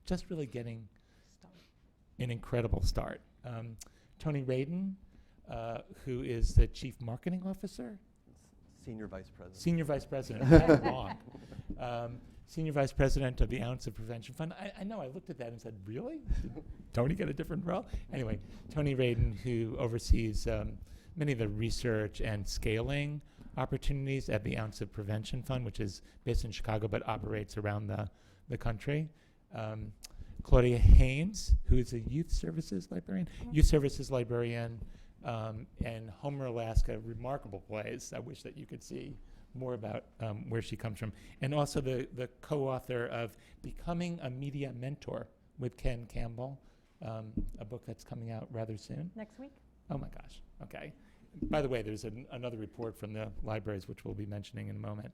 just really getting an incredible start. Tony Radin, who is the Chief Marketing Officer? Senior Vice President. Senior Vice President, that's wrong. Senior Vice President of the Ounce of Prevention Fund. I know, I looked at that and said, really? Did Tony get a different role? Anyway, Tony Radin, who oversees many of the research and scaling opportunities at the Ounce of Prevention Fund, which is based in Chicago but operates around the country. Claudia Haynes, who is a youth services librarian, and Homer, Alaska, remarkable place. I wish that you could see more about where she comes from. And also the co-author of Becoming a Media Mentor with Ken Campbell, a book that's coming out rather soon. Next week. Oh my gosh, okay. By the way, there's another report from the libraries, which we'll be mentioning in a moment.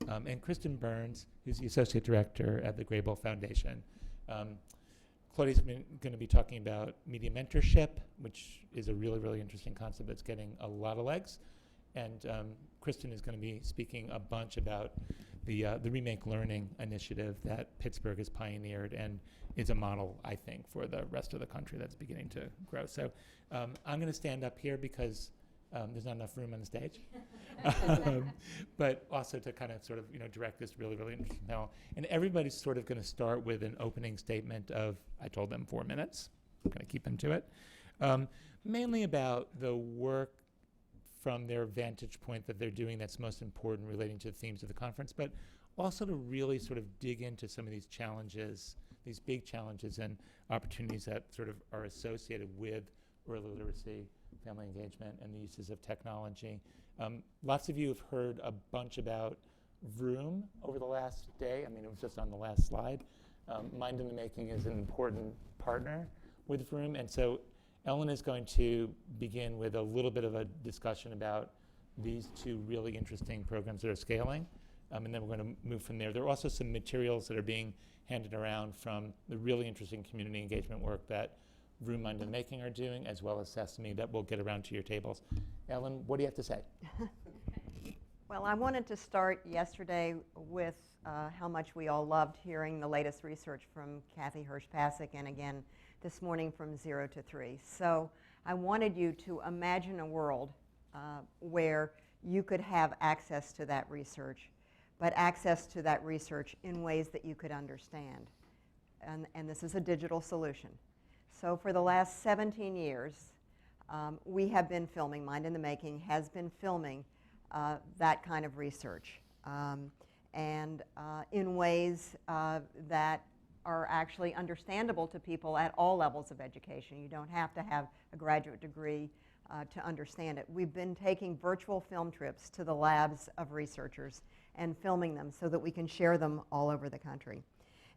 And Kristen Burns, who's the Associate Director at the Grable Foundation. Claudia's going to be talking about media mentorship, which is a really, really interesting concept that's getting a lot of legs. And Kristen is going to be speaking a bunch about the Remake Learning initiative that Pittsburgh has pioneered and is a model, I think, for the rest of the country that's beginning to grow. So I'm going to stand up here because there's not enough room on the stage, but also to kind of sort of direct this really, really interesting panel. And everybody's sort of going to start with an opening statement of, I told them 4 minutes. I'm going to keep them to it. Mainly about the work from their vantage point that they're doing that's most important relating to the themes of the conference, but also to really sort of dig into some of these challenges, these big challenges and opportunities that sort of are associated with early literacy, family engagement, and the uses of technology. Lots of you have heard a bunch about Vroom over the last day. I mean, it was just on the last slide. Mind in the Making is an important partner with Vroom, and so Ellen is going to begin with a little bit of a discussion about these two really interesting programs that are scaling, and then we're going to move from there. There are also some materials that are being handed around from the really interesting community engagement work that Vroom, Mind in the Making are doing, as well as Sesame, that will get around to your tables. Ellen, what do you have to say? Well, I wanted to start yesterday with how much we all loved hearing the latest research from Kathy Hirsh-Pasek, and again this morning from 0 to 3. So I wanted you to imagine a world where you could have access to that research, but access to that research in ways that you could understand. And this is a digital solution. So for the last 17 years, we have been filming, Mind in the Making has been filming that kind of research, and in ways that are actually understandable to people at all levels of education. You don't have to have a graduate degree to understand it. We've been taking virtual film trips to the labs of researchers and filming them so that we can share them all over the country.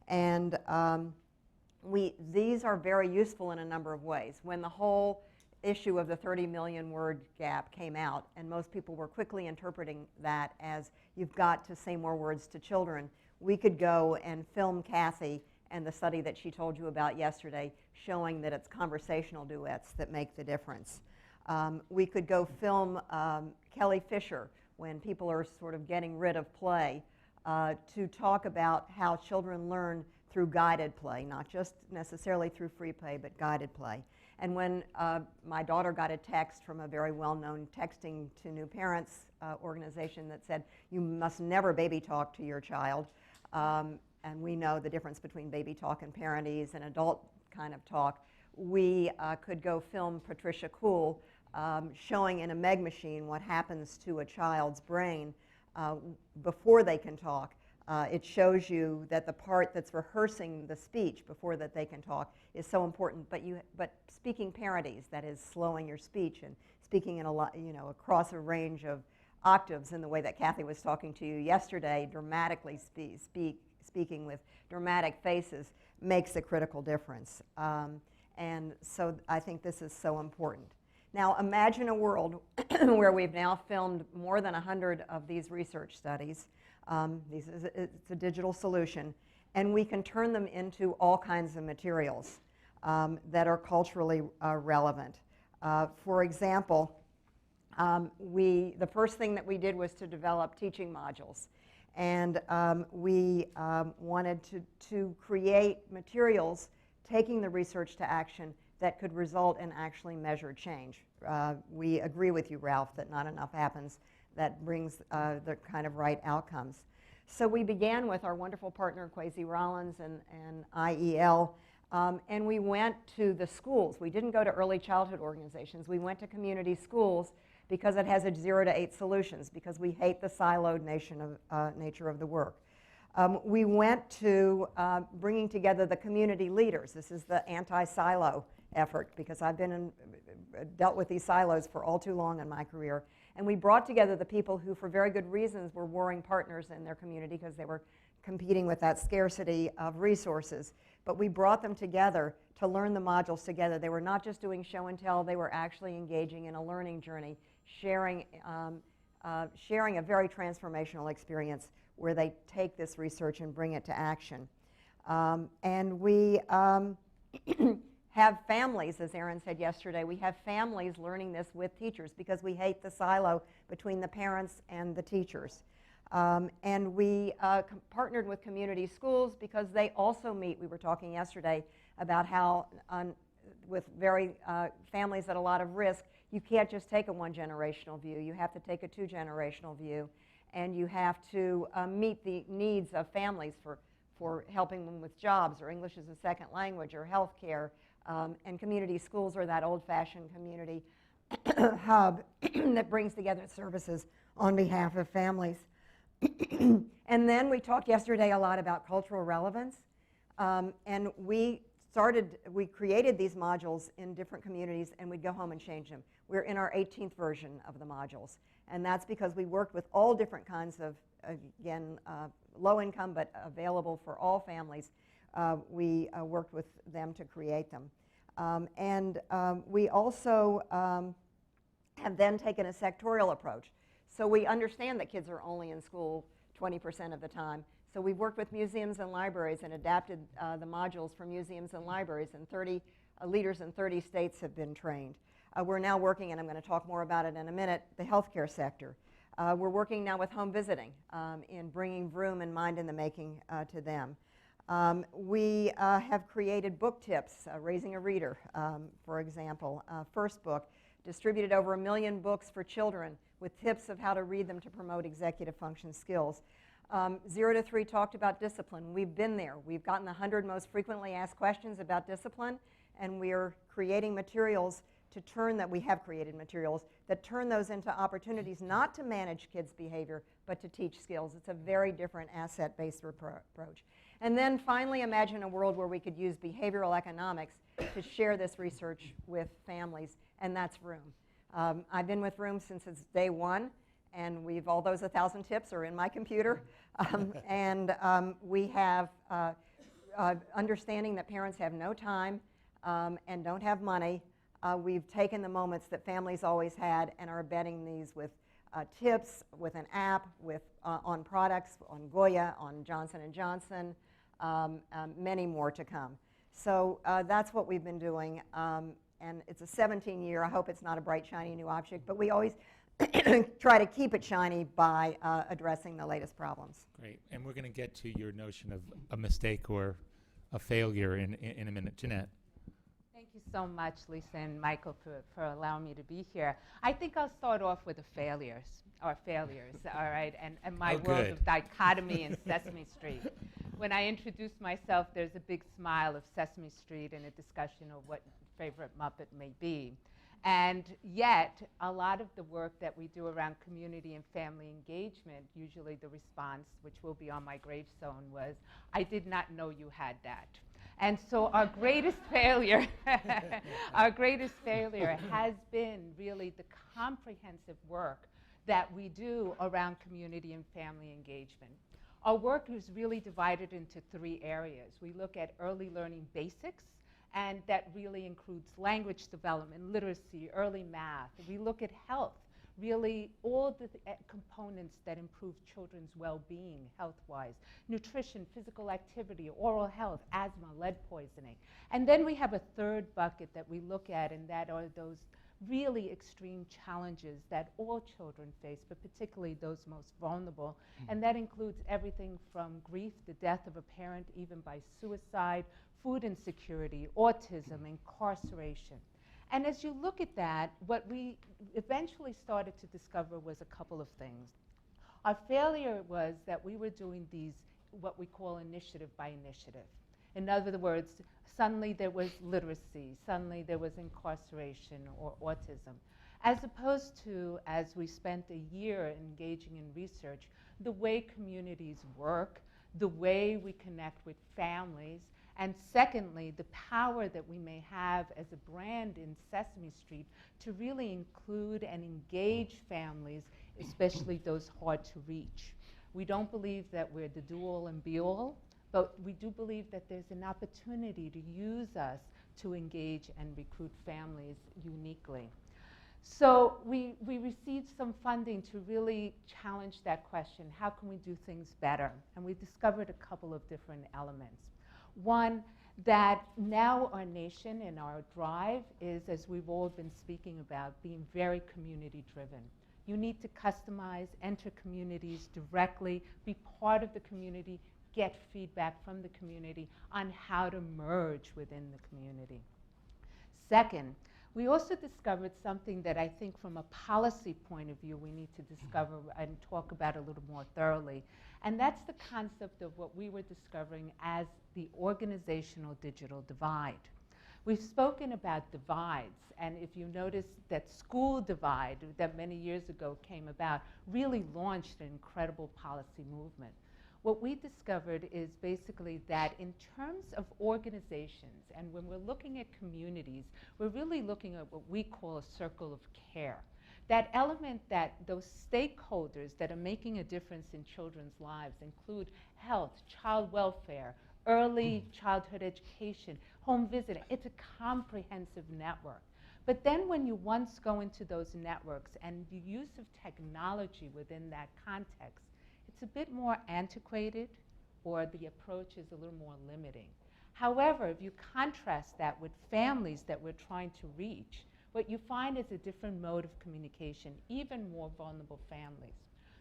And these are very useful in a number of ways. When the whole issue of the 30 million word gap came out, and most people were quickly interpreting that as you've got to say more words to children, we could go and film Kathy and the study that she told you about yesterday, showing that it's conversational duets that make the difference. We could go film Kelly Fisher when people are sort of getting rid of play to talk about how children learn through guided play, not just necessarily through free play, but guided play. And when my daughter got a text from a very well-known texting to new parents organization that said, you must never baby talk to your child, and we know the difference between baby talk and parentese and adult kind of talk, we could go film Patricia Kuhl showing in a Meg machine what happens to a child's brain before they can talk. It shows you that the part that's rehearsing the speech before that they can talk is so important, but speaking parentese, that is slowing your speech and speaking in across a range of octaves in the way that Kathy was talking to you yesterday, dramatically speaking with dramatic faces makes a critical difference. And so I think this is so important. Now imagine a world where we've now filmed more than 100 of these research studies. It's a digital solution, and we can turn them into all kinds of materials that are culturally relevant. For example, the first thing that we did was to develop teaching modules, and we wanted to create materials taking the research to action that could result in actually measured change. We agree with you, Ralph, that not enough happens that brings the kind of right outcomes. So we began with our wonderful partner, Kwesi Rollins and IEL, and we went to the schools. We didn't go to early childhood organizations. We went to community schools because it has a 0 to 8 solutions, because we hate the siloed nature of the work. We went to bringing together the community leaders. This is the anti-silo effort, because I've dealt with these silos for all too long in my career. And we brought together the people who, for very good reasons, were warring partners in their community because they were competing with that scarcity of resources. But we brought them together to learn the modules together. They were not just doing show and tell, they were actually engaging in a learning journey, sharing a very transformational experience where they take this research and bring it to action. And we have families, as Erin said yesterday, we have families learning this with teachers because we hate the silo between the parents and the teachers. And we partnered with community schools because they also meet. We were talking yesterday about how with very families at a lot of risk, you can't just take a one-generational view. You have to take a two-generational view. And you have to meet the needs of families for helping them with jobs or English as a second language or health care. And community schools are that old-fashioned community hub that brings together services on behalf of families. And then we talked yesterday a lot about cultural relevance. And we created these modules in different communities, and we'd go home and change them. We're in our 18th version of the modules. And that's because we worked with all different kinds of, again, low income but available for all families. We worked with them to create them. We also have then taken a sectorial approach. So we understand that kids are only in school 20% of the time. So we've worked with museums and libraries and adapted the modules for museums and libraries, and 30 leaders in 30 states have been trained. We're now working, and I'm going to talk more about it in a minute, the healthcare sector. We're working now with home visiting in bringing Vroom and Mind in the Making to them. We have created book tips, Raising a Reader, for example. First book, distributed over 1 million books for children with tips of how to read them to promote executive function skills. 0 to 3 talked about discipline. We've been there. We've gotten the 100 most frequently asked questions about discipline, and we're creating materials to turn that. We have created materials that turn those into opportunities not to manage kids' behavior, but to teach skills. It's a very different asset-based approach. And then finally, imagine a world where we could use behavioral economics to share this research with families, and that's Vroom. I've been with Vroom since its day one, and all those 1,000 tips are in my computer. We have understanding that parents have no time and don't have money. We've taken the moments that families always had and are embedding these with tips, with an app, with on products, on Goya, on Johnson & Johnson, many more to come. So that's what we've been doing. And it's a 17-year. I hope it's not a bright, shiny new object, but we always try to keep it shiny by addressing the latest problems. Great. And we're going to get to your notion of a mistake or a failure in a minute. Jeanette. Thank you so much, Lisa and Michael, for allowing me to be here. I think I'll start off with the failures, all right, and my world of dichotomy in Sesame Street. When I introduce myself, there's a big smile of Sesame Street and a discussion of what favorite Muppet may be. And yet, a lot of the work that we do around community and family engagement, usually the response, which will be on my gravestone, was, I did not know you had that. And so our greatest failure, has been really the comprehensive work that we do around community and family engagement. Our work is really divided into 3 areas. We look at early learning basics, and that really includes language development, literacy, early math. We look at health, really all the components that improve children's well-being health-wise, nutrition, physical activity, oral health, asthma, lead poisoning. And then we have a 3rd bucket that we look at, and that are those really extreme challenges that all children face, but particularly those most vulnerable. And that includes everything from grief, the death of a parent, even by suicide, food insecurity, autism, incarceration. And as you look at that, what we eventually started to discover was a couple of things. Our failure was that we were doing these, what we call initiative by initiative. In other words, suddenly there was literacy, suddenly there was incarceration or autism. As opposed to, as we spent a year engaging in research, the way communities work, the way we connect with families, and secondly, the power that we may have as a brand in Sesame Street to really include and engage families, especially those hard to reach. We don't believe that we're the do-all and be-all, but we do believe that there's an opportunity to use us to engage and recruit families uniquely. So we received some funding to really challenge that question, how can we do things better? And we discovered a couple of different elements. One, that now our nation and our drive is, as we've all been speaking about, being very community-driven. You need to customize, enter communities directly, be part of the community, get feedback from the community on how to merge within the community. Second, we also discovered something that I think from a policy point of view we need to discover and talk about a little more thoroughly, and that's the concept of what we were discovering as the organizational digital divide. We've spoken about divides, and if you notice that school divide that many years ago came about really launched an incredible policy movement. What we discovered is basically that in terms of organizations, and when we're looking at communities, we're really looking at what we call a circle of care. That element that those stakeholders that are making a difference in children's lives include health, child welfare, early childhood education, home visiting. It's a comprehensive network. But then when you once go into those networks and the use of technology within that context, it's a bit more antiquated, or the approach is a little more limiting. However, if you contrast that with families that we're trying to reach, what you find is a different mode of communication, even more vulnerable families.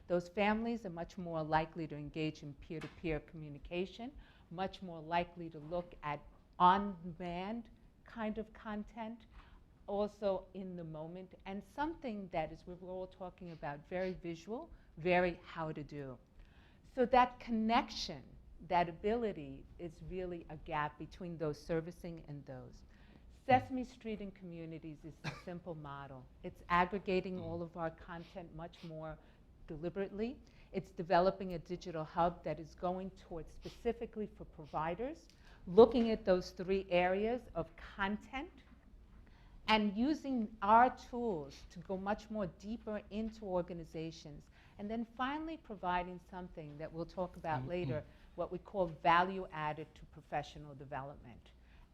Those families are much more likely to engage in peer-to-peer communication, much more likely to look at on-demand kind of content, also in the moment, and something that is, we were all talking about, very visual, very how to do. So that connection, that ability is really a gap between those servicing and those. Sesame Street and Communities is a simple model. It's aggregating all of our content much more deliberately. It's developing a digital hub that is going towards specifically for providers, looking at those three areas of content, and using our tools to go much more deeper into organizations, and then finally providing something that we'll talk about later, what we call value added to professional development.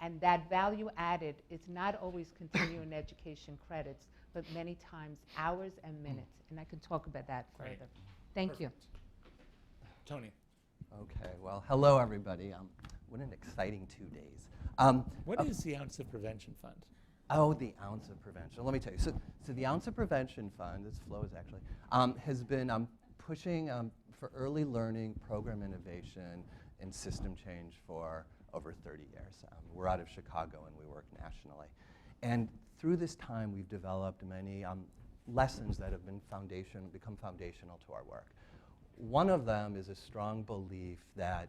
And that value added is not always continuing education credits, but many times hours and minutes. And I can talk about that further. Great. Thank you. Tony. Okay, well, hello, everybody. What an exciting 2 days. What is the Ounce of Prevention Fund? Oh, the Ounce of Prevention. Let me tell you. So the Ounce of Prevention Fund, this flows actually, has been pushing for early learning, program innovation, and system change for over 30 years. We're out of Chicago and we work nationally. And through this time, we've developed many lessons that have been become foundational to our work. One of them is a strong belief that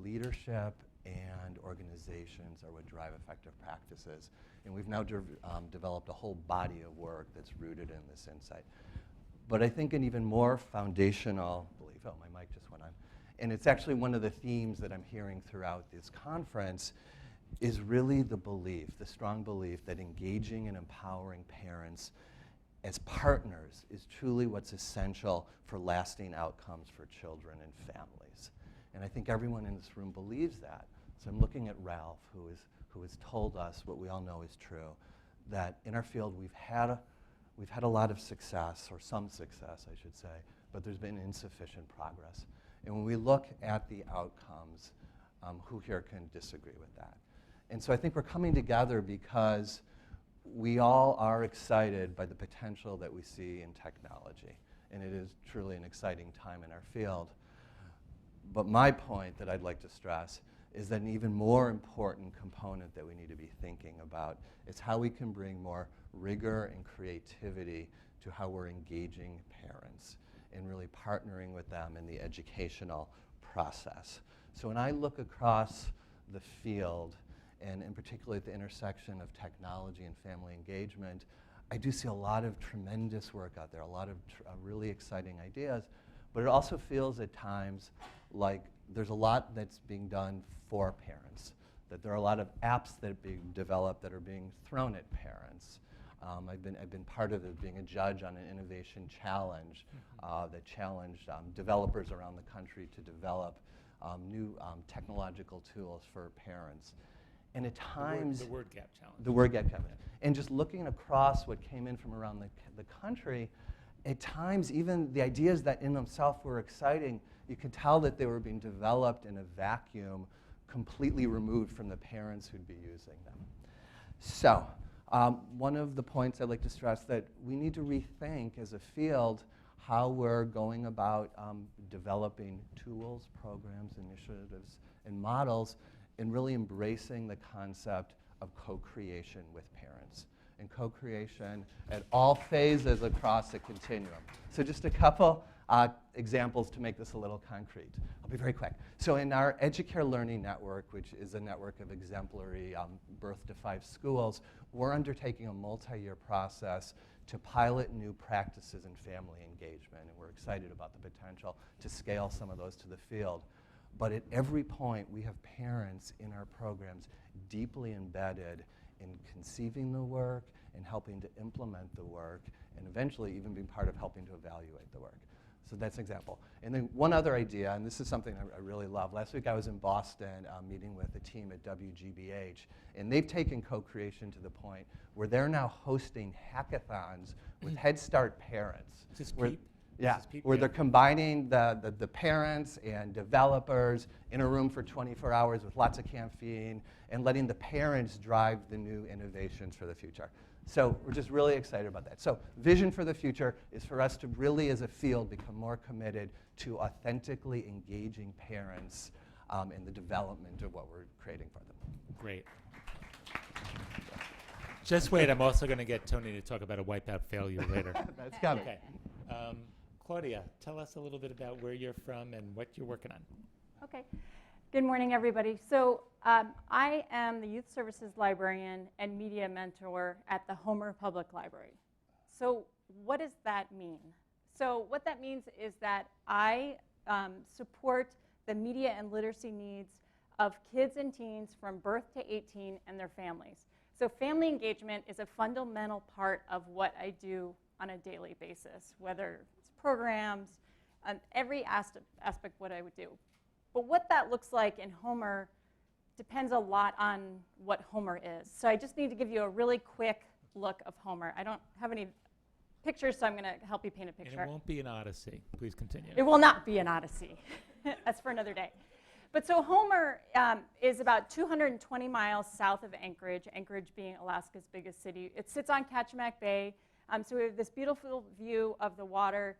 leadership and organizations are what drive effective practices. And we've now developed a whole body of work that's rooted in this insight. But I think an even more foundational belief, oh, my mic just went on, and it's actually one of the themes that I'm hearing throughout this conference, is really the belief, the strong belief that engaging and empowering parents as partners is truly what's essential for lasting outcomes for children and families. And I think everyone in this room believes that. So I'm looking at Ralph, who has told us what we all know is true, that in our field we've had a lot of success, or some success, I should say, but there's been insufficient progress. And when we look at the outcomes, who here can disagree with that? And so I think we're coming together because we all are excited by the potential that we see in technology. And it is truly an exciting time in our field. But my point that I'd like to stress is that an even more important component that we need to be thinking about is how we can bring more rigor and creativity to how we're engaging parents and really partnering with them in the educational process. So when I look across the field, and in particular at the intersection of technology and family engagement, I do see a lot of tremendous work out there, a lot of really exciting ideas, but it also feels at times like there's a lot that's being done for parents, that there are a lot of apps that are being developed that are being thrown at parents. I've been part of it, being a judge on an innovation challenge that challenged developers around the country to develop new technological tools for parents. And at times, The word gap challenge. The word gap challenge. And just looking across what came in from around the country, at times even the ideas that in themselves were exciting, you could tell that they were being developed in a vacuum completely removed from the parents who'd be using them. So one of the points I'd like to stress that we need to rethink as a field how we're going about developing tools, programs, initiatives, and models, and really embracing the concept of co-creation with parents, and co-creation at all phases across the continuum. So just a couple examples to make this a little concrete. I'll be very quick. So in our Educare Learning Network, which is a network of exemplary birth to 5 schools, we're undertaking a multi-year process to pilot new practices in family engagement, and we're excited about the potential to scale some of those to the field. But at every point, we have parents in our programs deeply embedded in conceiving the work and helping to implement the work, and eventually even being part of helping to evaluate the work. So that's an example. And then one other idea, and this is something I really love. Last week I was in Boston meeting with a team at WGBH, and they've taken co-creation to the point where they're now hosting hackathons with Head Start parents. Is this where, PEEP? yeah, Is this PEEP? where Yeah. they're combining the parents and developers in a room for 24 hours with lots of caffeine and letting the parents drive the new innovations for the future. So we're just really excited about that. So vision for the future is for us to really, as a field, become more committed to authentically engaging parents in the development of what we're creating for them. Great. Just wait, I'm also going to get Tony to talk about a wipeout failure later. That's coming. Okay. Claudia, tell us a little bit about where you're from and what you're working on. Okay. Good morning, everybody. So I am the Youth Services Librarian and Media Mentor at the Homer Public Library. So what does that mean? So what that means is that I support the media and literacy needs of kids and teens from birth to 18 and their families. So family engagement is a fundamental part of what I do on a daily basis, whether it's programs, every aspect what I would do. But what that looks like in Homer depends a lot on what Homer is. So I just need to give you a really quick look of Homer. I don't have any pictures, so I'm going to help you paint a picture. And it won't be an odyssey. Please continue. It will not be an odyssey. That's for another day. But so Homer is about 220 miles south of Anchorage, Anchorage being Alaska's biggest city. It sits on Kachemak Bay. So we have this beautiful view of the water.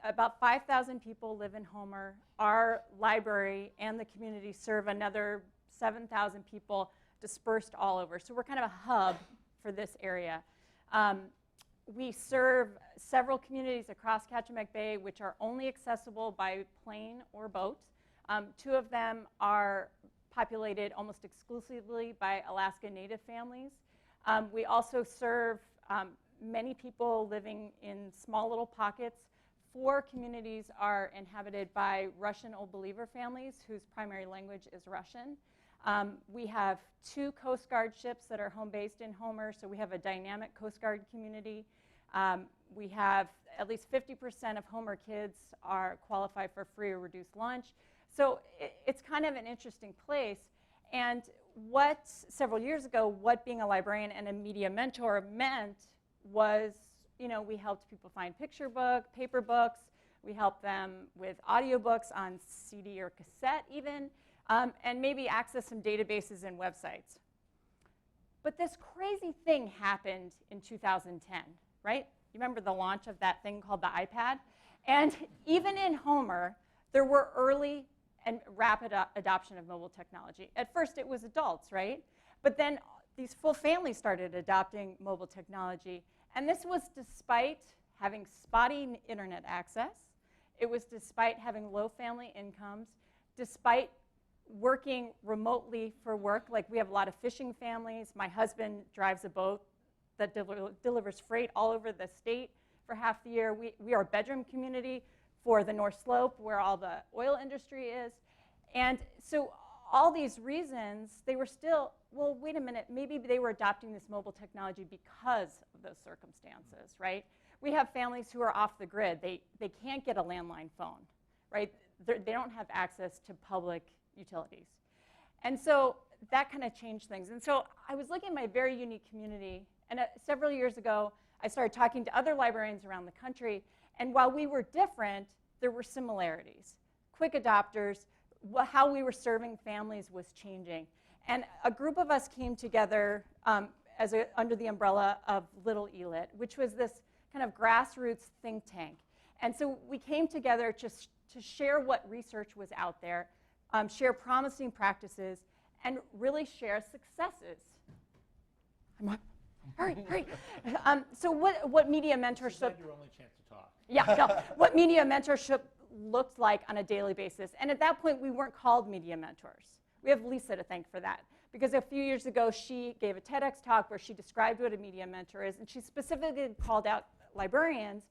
About 5,000 people live in Homer. Our library and the community serve another 7,000 people dispersed all over. So we're kind of a hub for this area. We serve several communities across Kachemak Bay, which are only accessible by plane or boat. 2 of them are populated almost exclusively by Alaska Native families. We also serve many people living in small little pockets. 4 communities are inhabited by Russian Old Believer families whose primary language is Russian. We have 2 Coast Guard ships that are home-based in Homer, so we have a dynamic Coast Guard community. We have at least 50% of Homer kids are qualified for free or reduced lunch. So it's kind of an interesting place. And what, several years ago, what being a librarian and a media mentor meant was, you know, we helped people find paper books. We helped them with audiobooks on CD or cassette even, and maybe access some databases and websites. But this crazy thing happened in 2010, right? You remember the launch of that thing called the iPad? And even in Homer, there were early and rapid adoption of mobile technology. At first, it was adults, right? But then these full families started adopting mobile technology. And this was despite having spotty internet access. It was despite having low family incomes, despite working remotely for work. Like we have a lot of fishing families. My husband drives a boat that delivers freight all over the state for half the year. We are a bedroom community for the North Slope where all the oil industry is. And so all these reasons, they were still, well, wait a minute, maybe they were adopting this mobile technology because of those circumstances, right? We have families who are off the grid. They can't get a landline phone, right? They don't have access to public utilities. And so that kind of changed things. And so I was looking at my very unique community, and several years ago, I started talking to other librarians around the country, and while we were different, there were similarities. Quick adopters, how we were serving families was changing. And a group of us came together under the umbrella of Little Elit, which was this kind of grassroots think tank. And so we came together just to share what research was out there, share promising practices, and really share successes. Hurry. So what media mentorship... Your only chance to talk. Yeah, no, what media mentorship looked like on a daily basis. And at that point, we weren't called media mentors. We have Lisa to thank for that. Because a few years ago, she gave a TEDx talk where she described what a media mentor is, and she specifically called out librarians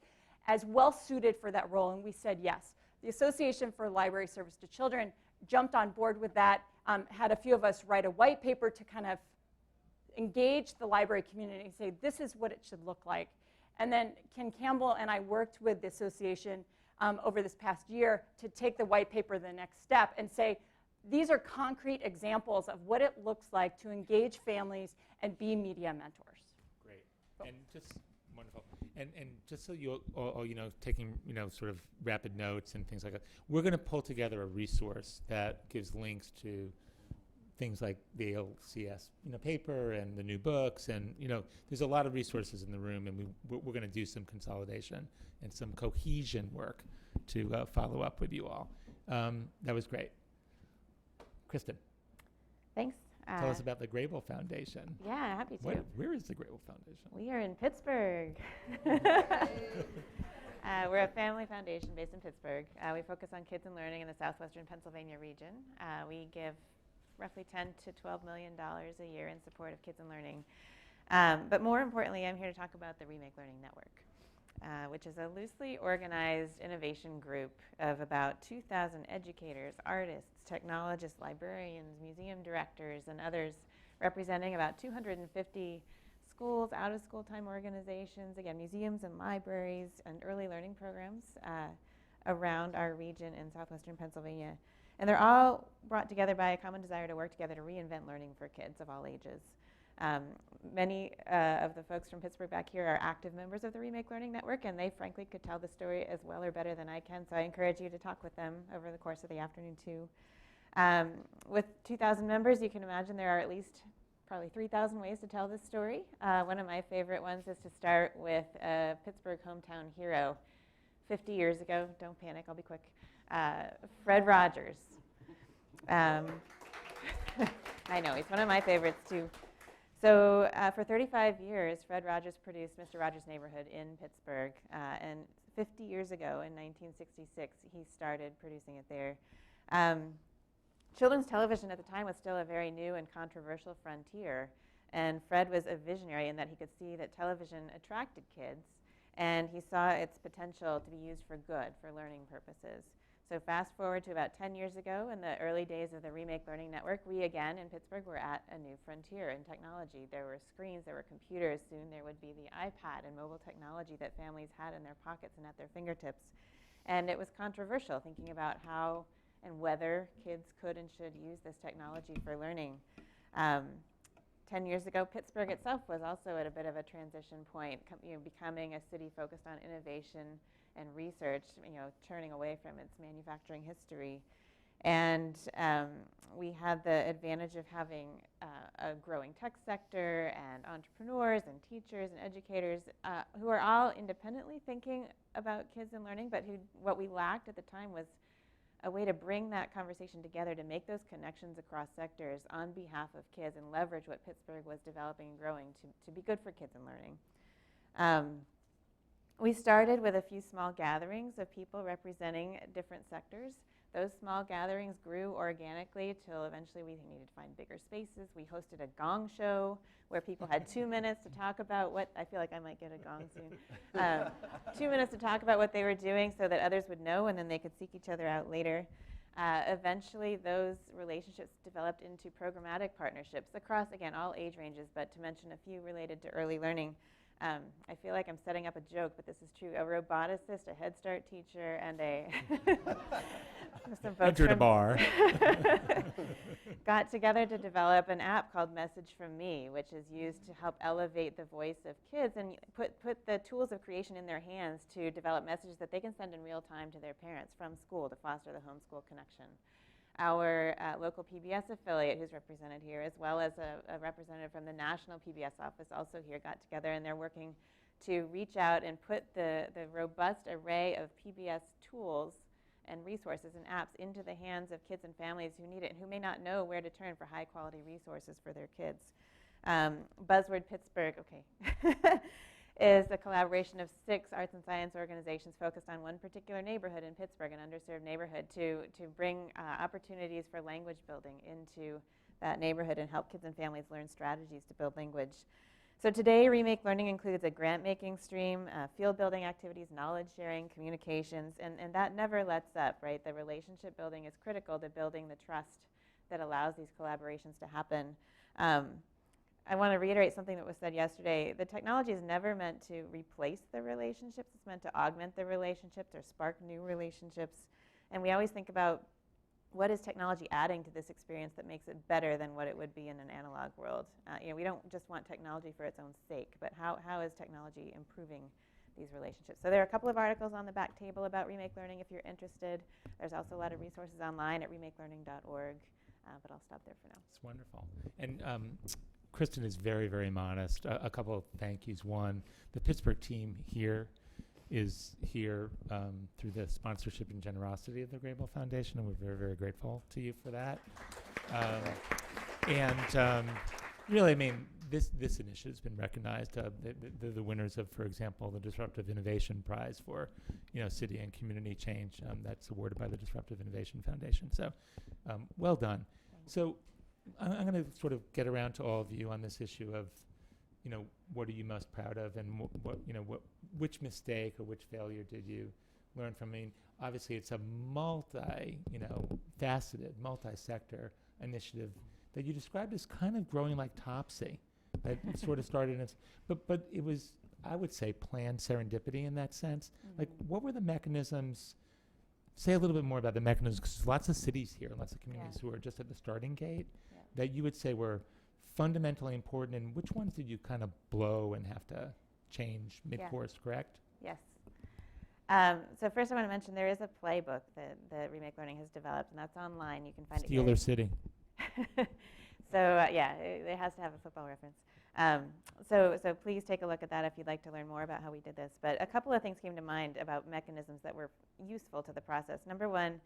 as well-suited for that role, and we said yes. The Association for Library Service to Children jumped on board with that, had a few of us write a white paper to kind of engage the library community and say, this is what it should look like. And then Ken Campbell and I worked with the association over this past year to take the white paper the next step and say, these are concrete examples of what it looks like to engage families and be media mentors. Great. And just wonderful. And just so you all taking sort of rapid notes and things like that, we're going to pull together a resource that gives links to things like the ALCS paper and the new books, and there's a lot of resources in the room, and we're going to do some consolidation and some cohesion work to follow up with you all. That was great. Kristen. Thanks. Tell us about the Grable Foundation. Yeah, happy to. Where is the Grable Foundation? We are in Pittsburgh. We're a family foundation based in Pittsburgh. We focus on kids and learning in the southwestern Pennsylvania region. We give roughly $10 to $12 million a year in support of kids and learning. But more importantly, I'm here to talk about the Remake Learning Network, which is a loosely organized innovation group of about 2,000 educators, artists, technologists, librarians, museum directors, and others representing about 250 schools, out-of-school time organizations, again, museums and libraries, and early learning programs around our region in southwestern Pennsylvania. And they're all brought together by a common desire to work together to reinvent learning for kids of all ages. Many of the folks from Pittsburgh back here are active members of the Remake Learning Network, and they frankly could tell the story as well or better than I can, so I encourage you to talk with them over the course of the afternoon too. With 2,000 members, you can imagine there are at least probably 3,000 ways to tell this story. One of my favorite ones is to start with a Pittsburgh hometown hero. 50 years ago, don't panic, I'll be quick, Fred Rogers. I know, he's one of my favorites too. So for 35 years, Fred Rogers produced Mr. Rogers' Neighborhood in Pittsburgh. And 50 years ago, in 1966, he started producing it there. Children's television at the time was still a very new and controversial frontier. And Fred was a visionary in that he could see that television attracted kids, and he saw its potential to be used for good, for learning purposes. So fast forward to about 10 years ago, in the early days of the Remake Learning Network, we again in Pittsburgh were at a new frontier in technology. There were screens, there were computers, soon there would be the iPad and mobile technology that families had in their pockets and at their fingertips. And it was controversial, thinking about how and whether kids could and should use this technology for learning. 10 years ago, Pittsburgh itself was also at a bit of a transition point, becoming a city focused on innovation and research, turning away from its manufacturing history. And we had the advantage of having a growing tech sector and entrepreneurs and teachers and educators who are all independently thinking about kids and learning, but what we lacked at the time was a way to bring that conversation together, to make those connections across sectors on behalf of kids and leverage what Pittsburgh was developing and growing to be good for kids and learning. We started with a few small gatherings of people representing different sectors. Those small gatherings grew organically till eventually we needed to find bigger spaces. We hosted a gong show where people had 2 minutes to talk about what, I feel like I might get a gong soon, 2 minutes to talk about what they were doing so that others would know, and then they could seek each other out later. Eventually, those relationships developed into programmatic partnerships across, again, all age ranges, but to mention a few related to early learning. I feel like I'm setting up a joke, but this is true. A roboticist, a Head Start teacher, and some folks Enter the bar. got together to develop an app called Message From Me, which is used to help elevate the voice of kids and put the tools of creation in their hands to develop messages that they can send in real time to their parents from school to foster the homeschool connection. our local PBS affiliate, who's represented here, as well as a representative from the national PBS office also here, got together, and they're working to reach out and put the robust array of PBS tools and resources and apps into the hands of kids and families who need it and who may not know where to turn for high quality resources for their kids. Buzzword Pittsburgh, okay, is a collaboration of 6 arts and science organizations focused on one particular neighborhood in Pittsburgh, an underserved neighborhood, to bring opportunities for language building into that neighborhood and help kids and families learn strategies to build language. So today, Remake Learning includes a grant-making stream, field-building activities, knowledge sharing, communications, and that never lets up, right? The relationship building is critical to building the trust that allows these collaborations to happen. I want to reiterate something that was said yesterday. The technology is never meant to replace the relationships. It's meant to augment the relationships or spark new relationships. And we always think about what is technology adding to this experience that makes it better than what it would be in an analog world. We don't just want technology for its own sake, but how is technology improving these relationships? So there are a couple of articles on the back table about Remake Learning if you're interested. There's also a lot of resources online at remakelearning.org, but I'll stop there for now. It's wonderful. And Kristen is very, very modest. A couple of thank yous. One, the Pittsburgh team here is here through the sponsorship and generosity of the Grable Foundation, and we're very, very grateful to you for that. Really, I mean, this initiative has been recognized. The winners of, for example, the Disruptive Innovation Prize for, city and community change. That's awarded by the Disruptive Innovation Foundation. So, well done. So, I'm going to sort of get around to all of you on this issue of, what are you most proud of, and which mistake or which failure did you learn from? I mean, obviously, it's a faceted, multi-sector initiative that you described as kind of growing like Topsy. That sort of started as, but it was, I would say, planned serendipity in that sense. Mm-hmm. Like, what were the mechanisms? Say a little bit more about the mechanisms, because there's lots of cities here, lots of communities who are just at the starting gate that you would say were fundamentally important, and which ones did you kind of blow and have to change mid-course, correct? Yes. So first I want to mention there is a playbook that Remake Learning has developed, and that's online. You can find it here. Steeler City. So it has to have a football reference. So please take a look at that if you'd like to learn more about how we did this. But a couple of things came to mind about mechanisms that were useful to the process. Number one,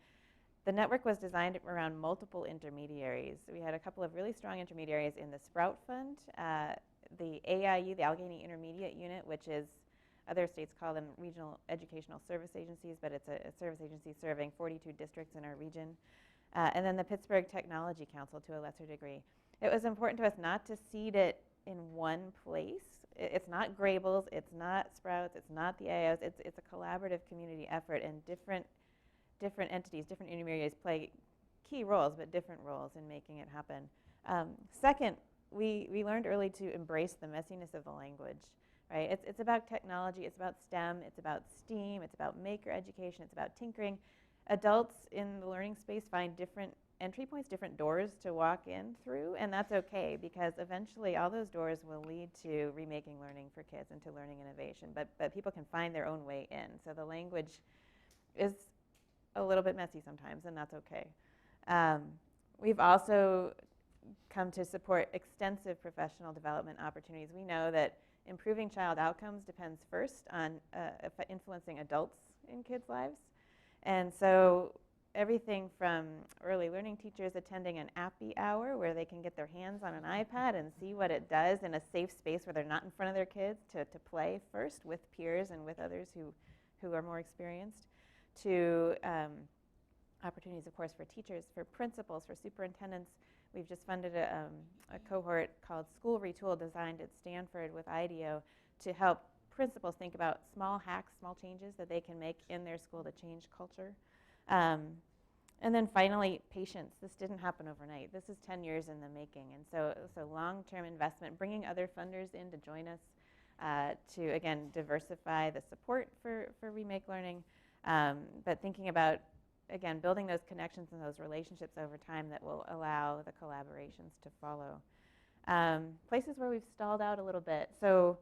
the network was designed around multiple intermediaries. We had a couple of really strong intermediaries in the Sprout Fund, the AIU, the Allegheny Intermediate Unit, which is, other states call them regional educational service agencies, but it's a service agency serving 42 districts in our region. And then the Pittsburgh Technology Council to a lesser degree. It was important to us not to seed it in one place. It's not Grable's, it's not Sprouts, it's not the AIOs. It's a collaborative community effort, and different entities, different intermediaries play key roles, but different roles in making it happen. Second, we learned early to embrace the messiness of the language, right? It's about technology, it's about STEM, it's about STEAM, it's about maker education, it's about tinkering. Adults in the learning space find different entry points, different doors to walk in through, and that's okay, because eventually all those doors will lead to remaking learning for kids and to learning innovation, but people can find their own way in. So the language is a little bit messy sometimes, and that's okay. We've also come to support extensive professional development opportunities. We know that improving child outcomes depends first on influencing adults in kids' lives. And so everything from early learning teachers attending an appy hour where they can get their hands on an iPad and see what it does in a safe space where they're not in front of their kids, to play first with peers and with others who are more experienced, to opportunities, of course, for teachers, for principals, for superintendents. We've just funded a cohort called School Retool, designed at Stanford with IDEO, to help principals think about small hacks, small changes that they can make in their school to change culture. And then finally, patience. This didn't happen overnight. This is 10 years in the making. And so long-term investment, bringing other funders in to join us to, again, diversify the support for Remake Learning, but thinking about, again, building those connections and those relationships over time that will allow the collaborations to follow. Places where we've stalled out a little bit. So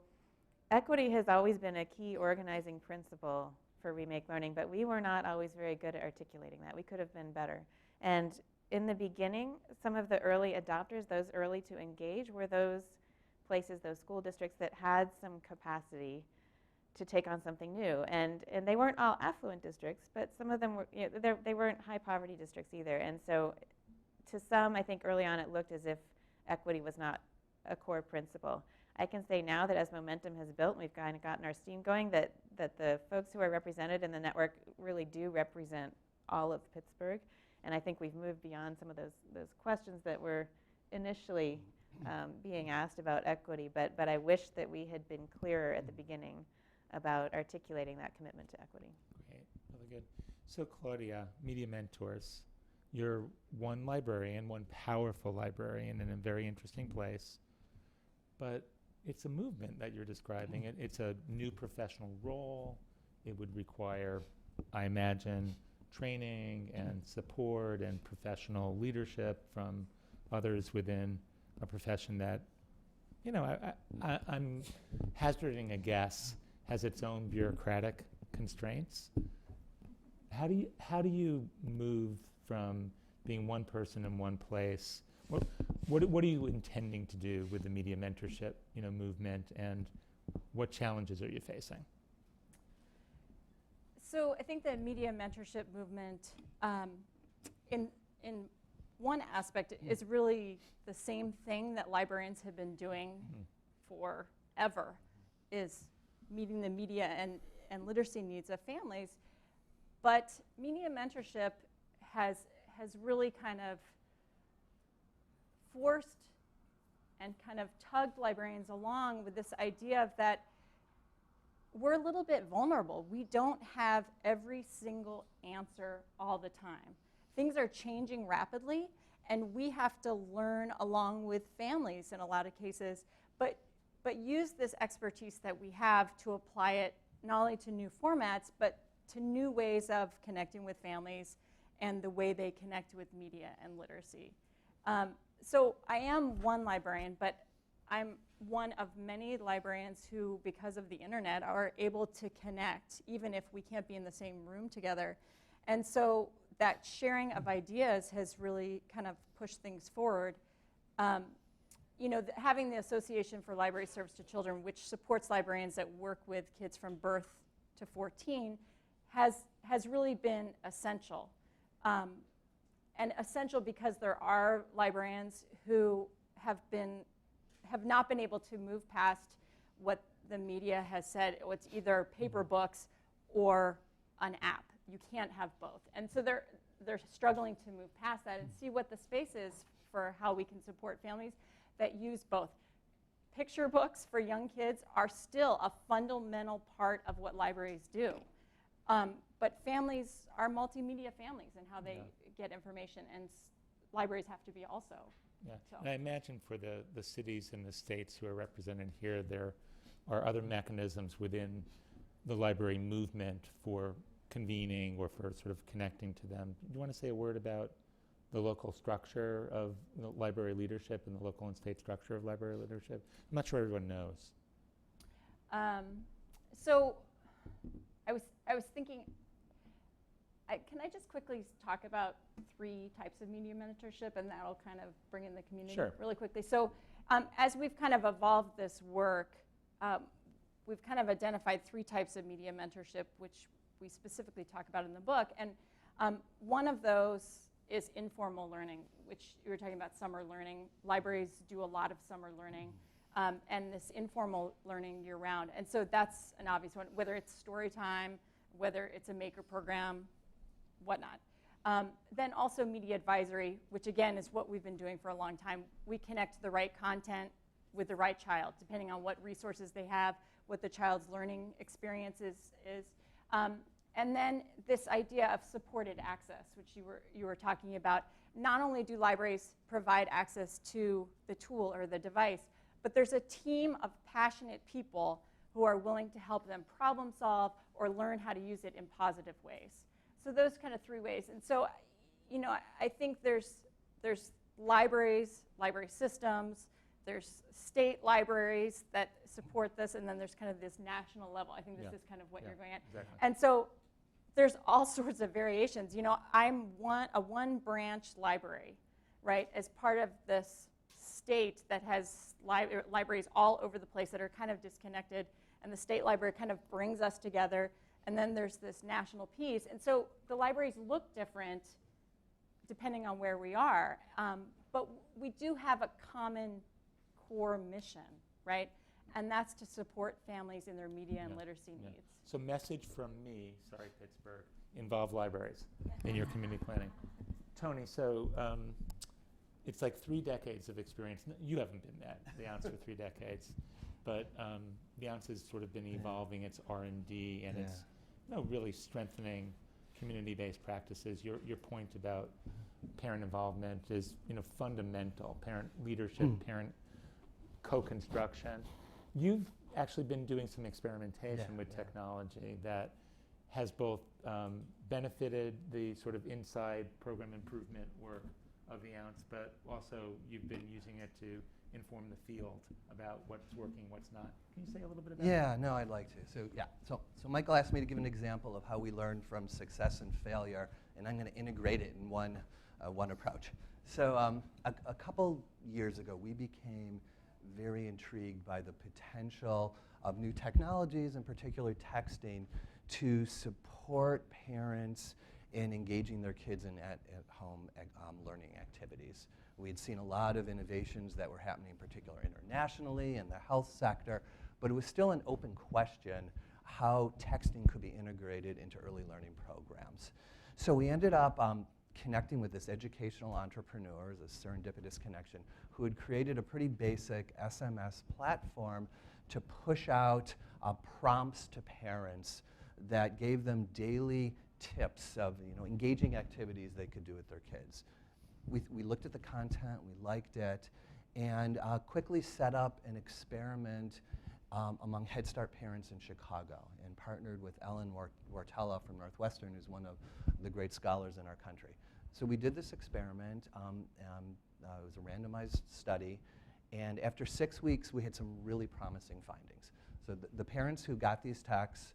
equity has always been a key organizing principle for Remake Learning, but we were not always very good at articulating that. We could have been better. And in the beginning, some of the early adopters, those early to engage, were those places, those school districts that had some capacity to take on something new. And they weren't all affluent districts, but some of them were, they weren't high poverty districts either. And so to some, I think early on it looked as if equity was not a core principle. I can say now that as momentum has built, and we've kind of gotten our steam going, that the folks who are represented in the network really do represent all of Pittsburgh. And I think we've moved beyond some of those questions that were initially being asked about equity, but I wish that we had been clearer at the beginning about articulating that commitment to equity. Great, really good. So Claudia, Media Mentors, you're one librarian, one powerful librarian in a very interesting place, but it's a movement that you're describing. It's a new professional role. It would require, I imagine, training and support and professional leadership from others within a profession that, I'm hazarding a guess, has its own bureaucratic constraints. How do you move from being one person in one place? What are you intending to do with the media mentorship, movement, and what challenges are you facing? So I think the media mentorship movement, in one aspect, is really the same thing that librarians have been doing forever, is meeting the media and literacy needs of families. But media mentorship has really kind of forced and kind of tugged librarians along with this idea of that we're a little bit vulnerable. We don't have every single answer all the time. Things are changing rapidly, and we have to learn along with families in a lot of cases, but use this expertise that we have to apply it not only to new formats, but to new ways of connecting with families and the way they connect with media and literacy. So I am one librarian, but I'm one of many librarians who, because of the internet, are able to connect, even if we can't be in the same room together. And so that sharing of ideas has really kind of pushed things forward. Having the Association for Library Service to Children, which supports librarians that work with kids from birth to 14, has really been essential. And essential because there are librarians who have not been able to move past what the media has said. It's either paper books or an app. You can't have both. And so they're struggling to move past that and see what the space is for how we can support families that use both. Picture books for young kids are still a fundamental part of what libraries do. But families are multimedia families in how they get information, and libraries have to be also. Yeah, so. and I imagine for the cities and the states who are represented here, there are other mechanisms within the library movement for convening or for sort of connecting to them. Do you want to say a word about the local structure of library leadership and the local and state structure of library leadership? I'm not sure everyone knows. So I was thinking, can I just quickly talk about 3 types of media mentorship, and that'll kind of bring in the community really quickly. So as we've kind of evolved this work, we've kind of identified 3 types of media mentorship, which we specifically talk about in the book. And one of those is informal learning, which you were talking about summer learning. Libraries do a lot of summer learning, and this informal learning year-round. And so that's an obvious one, whether it's story time, whether it's a maker program, whatnot. Then also media advisory, which again is what we've been doing for a long time. We connect the right content with the right child, depending on what resources they have, what the child's learning experience is. And then this idea of supported access, which you were talking about. Not only do libraries provide access to the tool or the device, but there's a team of passionate people who are willing to help them problem solve or learn how to use it in positive ways. So those kind of 3 ways. And so, I think there's libraries, library systems, there's state libraries that support this, and then there's kind of this national level. I think this is kind of what you're going at. Exactly. And so there's all sorts of variations. You know, I'm a one-branch library, right, as part of this state that has libraries all over the place that are kind of disconnected, and the state library kind of brings us together, and then there's this national piece. And so the libraries look different depending on where we are, but we do have a common core mission, right? And that's to support families in their media and literacy needs. So message from me, sorry Pittsburgh, involve libraries in your community planning. Tony, so it's like 3 decades of experience. You haven't been at the Ounce for 3 decades, but the Ounce has sort of been evolving its R&D and it's really strengthening community-based practices. Your point about parent involvement is fundamental. Parent leadership, parent co-construction. You've actually been doing some experimentation with technology that has both benefited the sort of inside program improvement work of the Ounce, but also you've been using it to inform the field about what's working, what's not. Can you say a little bit about that? Yeah, no, I'd like to. So Michael asked me to give an example of how we learn from success and failure, and I'm going to integrate it in one approach. So a couple years ago, we became very intrigued by the potential of new technologies, in particular texting, to support parents in engaging their kids in at-home learning activities. We had seen a lot of innovations that were happening, in particular internationally in the health sector, but it was still an open question how texting could be integrated into early learning programs. So we ended up connecting with this educational entrepreneur, this serendipitous connection, who had created a pretty basic SMS platform to push out prompts to parents that gave them daily tips of engaging activities they could do with their kids. We looked at the content, we liked it, and quickly set up an experiment among Head Start parents in Chicago and partnered with Ellen Wartella from Northwestern, who's one of the great scholars in our country. So we did this experiment. It was a randomized study, and after 6 weeks, we had some really promising findings. So the parents who got these texts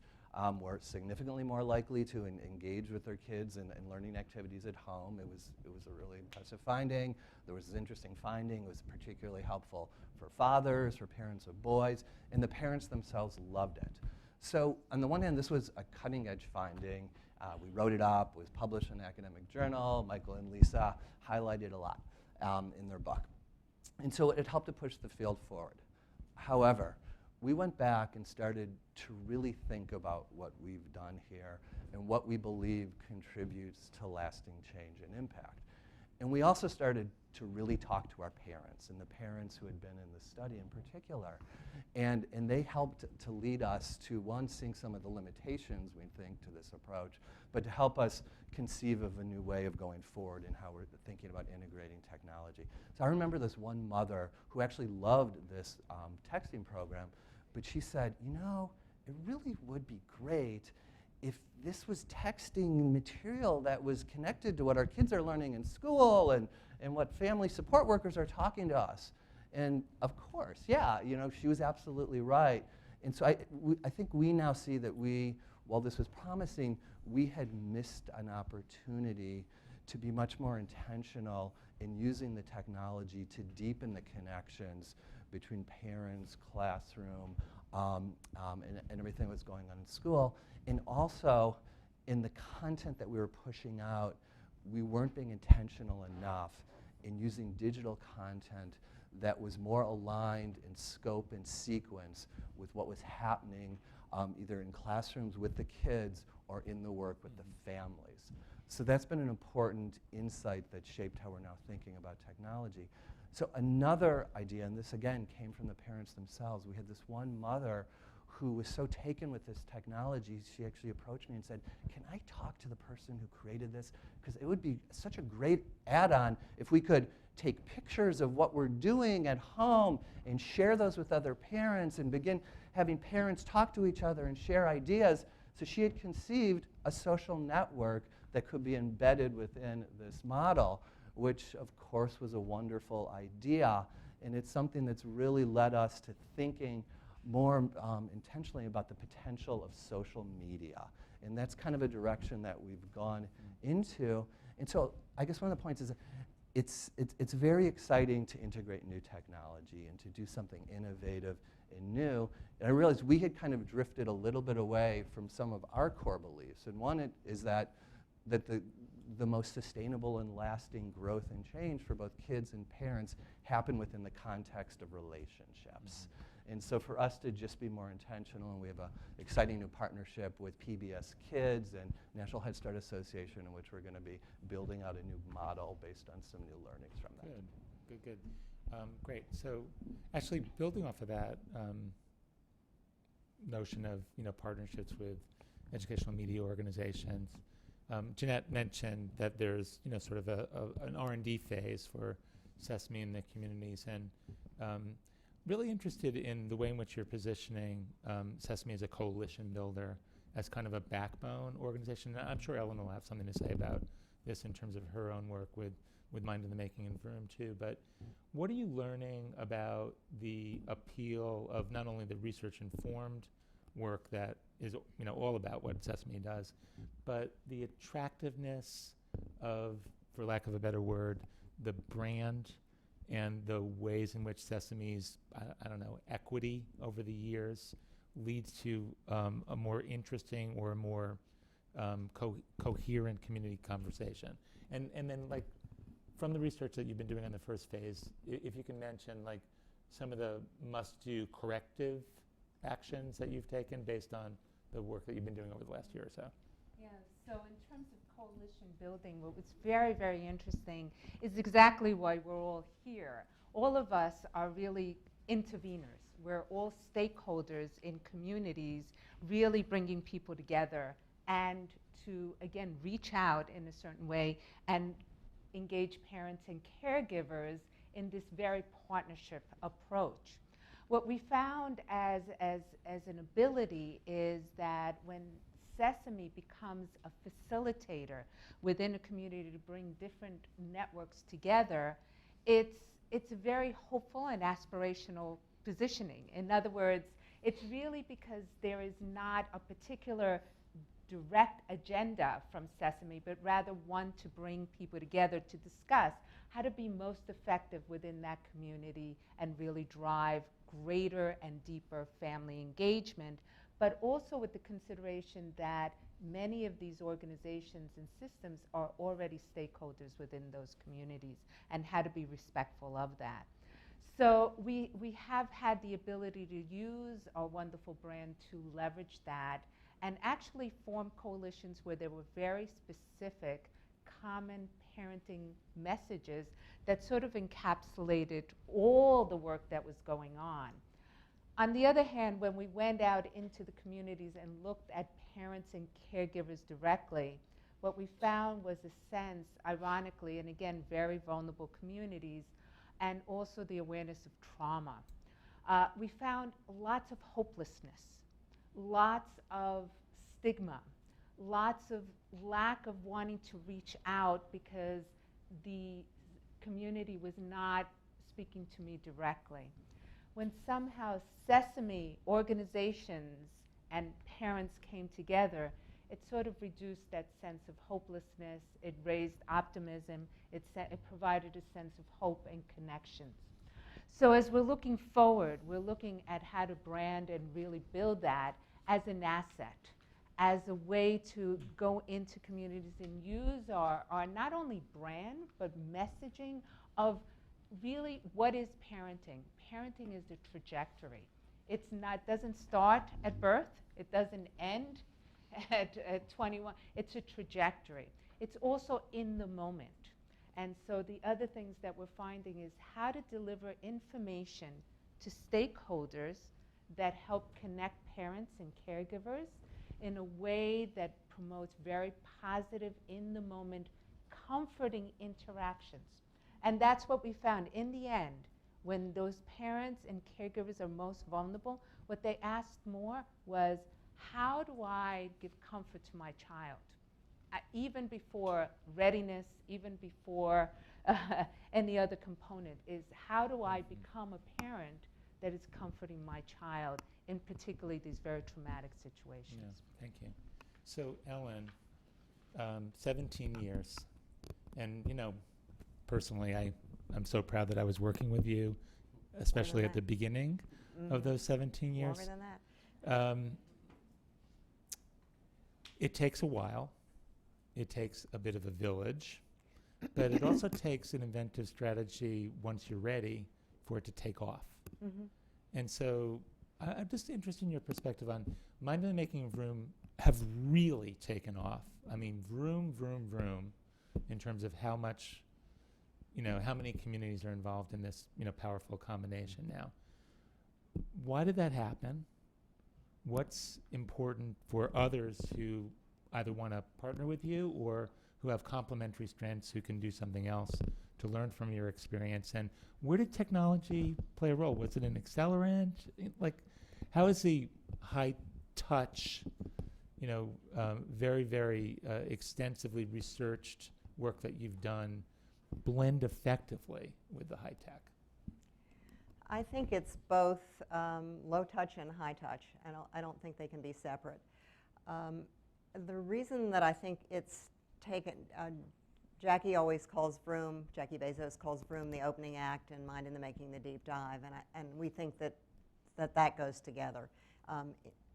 were significantly more likely to engage with their kids in learning activities at home. It was a really impressive finding. There was this interesting finding. It was particularly helpful for fathers, for parents of boys, and the parents themselves loved it. So on the one hand, this was a cutting-edge finding. We wrote it up. It was published in an academic journal. Michael and Lisa highlighted a lot in their book. And so it helped to push the field forward. However, we went back and started to really think about what we've done here and what we believe contributes to lasting change and impact. And we also started to really talk to our parents and the parents who had been in the study in particular. And they helped to lead us to, one, seeing some of the limitations, we think, to this approach, but to help us conceive of a new way of going forward in how we're thinking about integrating technology. So I remember this one mother who actually loved this texting program, but she said, it really would be great if this was texting material that was connected to what our kids are learning in school and what family support workers are talking to us. And of course, she was absolutely right. And so I think we now see that while this was promising, we had missed an opportunity to be much more intentional in using the technology to deepen the connections between parents, classroom, and everything that was going on in school. And also, in the content that we were pushing out, we weren't being intentional enough in using digital content that was more aligned in scope and sequence with what was happening either in classrooms with the kids or in the work with the families. So that's been an important insight that shaped how we're now thinking about technology. So another idea, and this again came from the parents themselves, we had this one mother who was so taken with this technology, she actually approached me and said, can I talk to the person who created this? Because it would be such a great add-on if we could take pictures of what we're doing at home and share those with other parents and begin having parents talk to each other and share ideas. So she had conceived a social network that could be embedded within this model, which of course was a wonderful idea. And it's something that's really led us to thinking more intentionally about the potential of social media. And that's kind of a direction that we've gone into. And so I guess one of the points is that it's very exciting to integrate new technology and to do something innovative and new. And I realized we had kind of drifted a little bit away from some of our core beliefs. And one is that the most sustainable and lasting growth and change for both kids and parents happen within the context of relationships. And so for us to just be more intentional, and we have an exciting new partnership with PBS Kids and National Head Start Association, in which we're going to be building out a new model based on some new learnings from that. Good. Great. So actually building off of that notion of partnerships with educational media organizations, Jeanette mentioned that there's sort of an R&D phase for Sesame in the communities, and really interested in the way in which you're positioning Sesame as a coalition builder, as kind of a backbone organization. And I'm sure Ellen will have something to say about this in terms of her own work with Mind in the Making and Vroom too. But what are you learning about the appeal of not only the research-informed work that is all about what Sesame does, but the attractiveness of, for lack of a better word, the brand and the ways in which Sesame's, equity over the years leads to a more interesting or a more coherent community conversation. And then, like, from the research that you've been doing on the first phase, if you can mention, like, some of the must-do corrective actions that you've taken based on the work that you've been doing over the last year or so. Yeah, so in terms of coalition building, what was very, very interesting is exactly why we're all here. All of us are really interveners. We're all stakeholders in communities, really bringing people together and to, again, reach out in a certain way and engage parents and caregivers in this very partnership approach. What we found as an ability is that when Sesame becomes a facilitator within a community to bring different networks together, it's a very hopeful and aspirational positioning. In other words, it's really because there is not a particular direct agenda from Sesame, but rather one to bring people together to discuss how to be most effective within that community and really drive greater and deeper family engagement, but also with the consideration that many of these organizations and systems are already stakeholders within those communities and how to be respectful of that. So we have had the ability to use our wonderful brand to leverage that and actually form coalitions where there were very specific common parenting messages that sort of encapsulated all the work that was going on. On the other hand, when we went out into the communities and looked at parents and caregivers directly, what we found was a sense, ironically, and again, very vulnerable communities, and also the awareness of trauma. We found lots of hopelessness, lots of stigma, lots of lack of wanting to reach out because the community was not speaking to me directly. When somehow Sesame organizations and parents came together, it sort of reduced that sense of hopelessness, it raised optimism, it provided a sense of hope and connections. So as we're looking forward, we're looking at how to brand and really build that as an asset, as a way to go into communities and use our not only brand, but messaging of really what is parenting. Parenting is a trajectory. Doesn't start at birth, it doesn't end at 21, it's a trajectory. It's also in the moment. And so the other things that we're finding is how to deliver information to stakeholders that help connect parents and caregivers in a way that promotes very positive, in the moment, comforting interactions. And that's what we found. In the end, when those parents and caregivers are most vulnerable, what they asked more was, how do I give comfort to my child? Even before readiness, even before any other component, is how do I become a parent that is comforting my child in particularly these very traumatic situations. Yeah, thank you. So Ellen, 17 years, and personally, I'm so proud that I was working with you, especially at the beginning of those 17 years. Longer than that. It takes a while. It takes a bit of a village, but it also takes an inventive strategy once you're ready for it to take off. And so I'm just interested in your perspective on Mind and the Making of Vroom have really taken off. I mean, vroom, vroom, vroom, in terms of how much, how many communities are involved in this, powerful combination now. Why did that happen? What's important for others who either want to partner with you or who have complementary strengths who can do something else to learn from your experience? And where did technology play a role? Was it an accelerant? How is the high touch, very, very extensively researched work that you've done blend effectively with the high tech? I think it's both low touch and high touch. I don't think they can be separate. The reason that I think it's taken, Jackie always calls Vroom, Jackie Bezos calls Vroom the opening act and Mind in the Making the deep dive, and we think that goes together,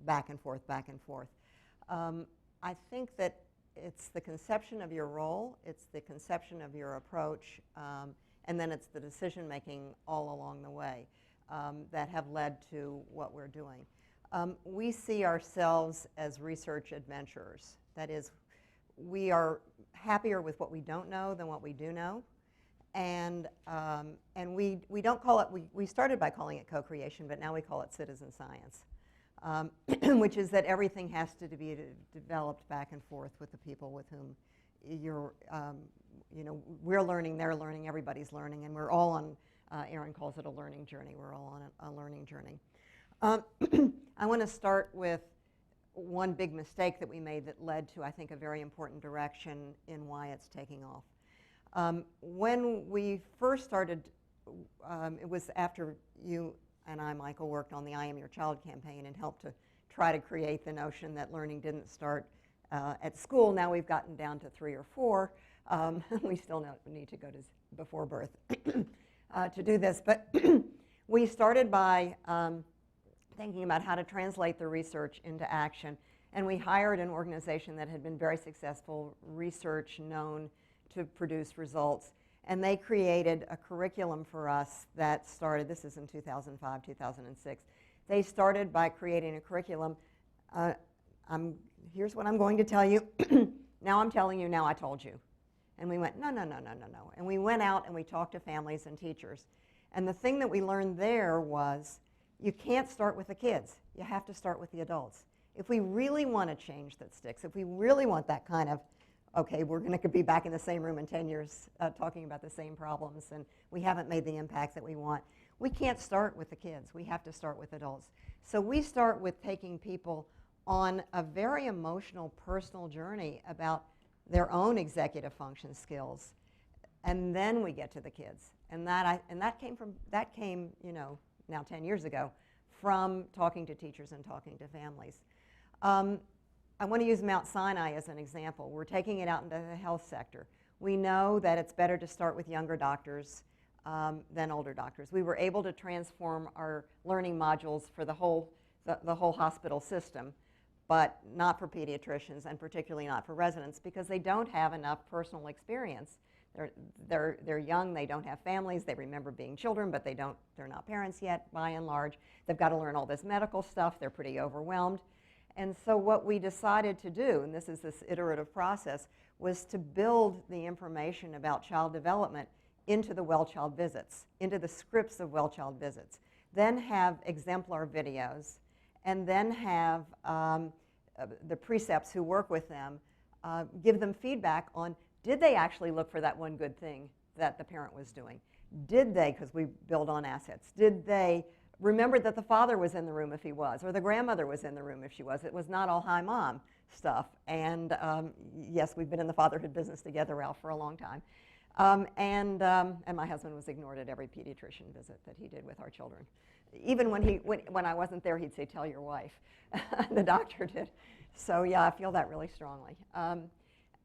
back and forth, back and forth. I think that it's the conception of your role, it's the conception of your approach, and then it's the decision making all along the way that have led to what we're doing. We see ourselves as research adventurers. That is, we are happier with what we don't know than what we do know. And we don't call it, we started by calling it co-creation, but now we call it citizen science, which is that everything has to be developed back and forth with the people with whom you're, we're learning, they're learning, everybody's learning, and we're all on, Erin calls it a learning journey, we're all on a learning journey. I want to start with one big mistake that we made that led to, I think, a very important direction in why it's taking off. When we first started, it was after you and I, Michael, worked on the I Am Your Child campaign and helped to try to create the notion that learning didn't start at school. Now we've gotten down to 3 or 4. We still need to go to before birth to do this. But we started by thinking about how to translate the research into action. And we hired an organization that had been very successful, research known to produce results. And they created a curriculum for us that started, this is in 2005, 2006. They started by creating a curriculum. Here's what I'm going to tell you. Now I'm telling you, now I told you. And we went, no, no, no, no, no, no. And we went out and we talked to families and teachers. And the thing that we learned there was, you can't start with the kids. You have to start with the adults. If we really want a change that sticks, if we really want that kind of, okay, we're going to be back in the same room in 10 years talking about the same problems and we haven't made the impact that we want, we can't start with the kids. We have to start with adults. So we start with taking people on a very emotional, personal journey about their own executive function skills, and then we get to the kids. And that came, now 10 years ago, from talking to teachers and talking to families. I want to use Mount Sinai as an example. We're taking it out into the health sector. We know that it's better to start with younger doctors than older doctors. We were able to transform our learning modules for the whole hospital system, but not for pediatricians and particularly not for residents because they don't have enough personal experience. They're young, they don't have families, they remember being children, but they're not parents yet, by and large. They've got to learn all this medical stuff, they're pretty overwhelmed. And so what we decided to do, and this is this iterative process, was to build the information about child development into the well-child visits, into the scripts of well-child visits, then have exemplar videos, and then have the precepts who work with them give them feedback on, did they actually look for that one good thing that the parent was doing? Did they, because we build on assets, did they remember that the father was in the room if he was, or the grandmother was in the room if she was? It was not all hi mom stuff. And yes, we've been in the fatherhood business together, Ralph, for a long time. And my husband was ignored at every pediatrician visit that he did with our children. Even when I wasn't there, he'd say, "Tell your wife." The doctor did. So yeah, I feel that really strongly.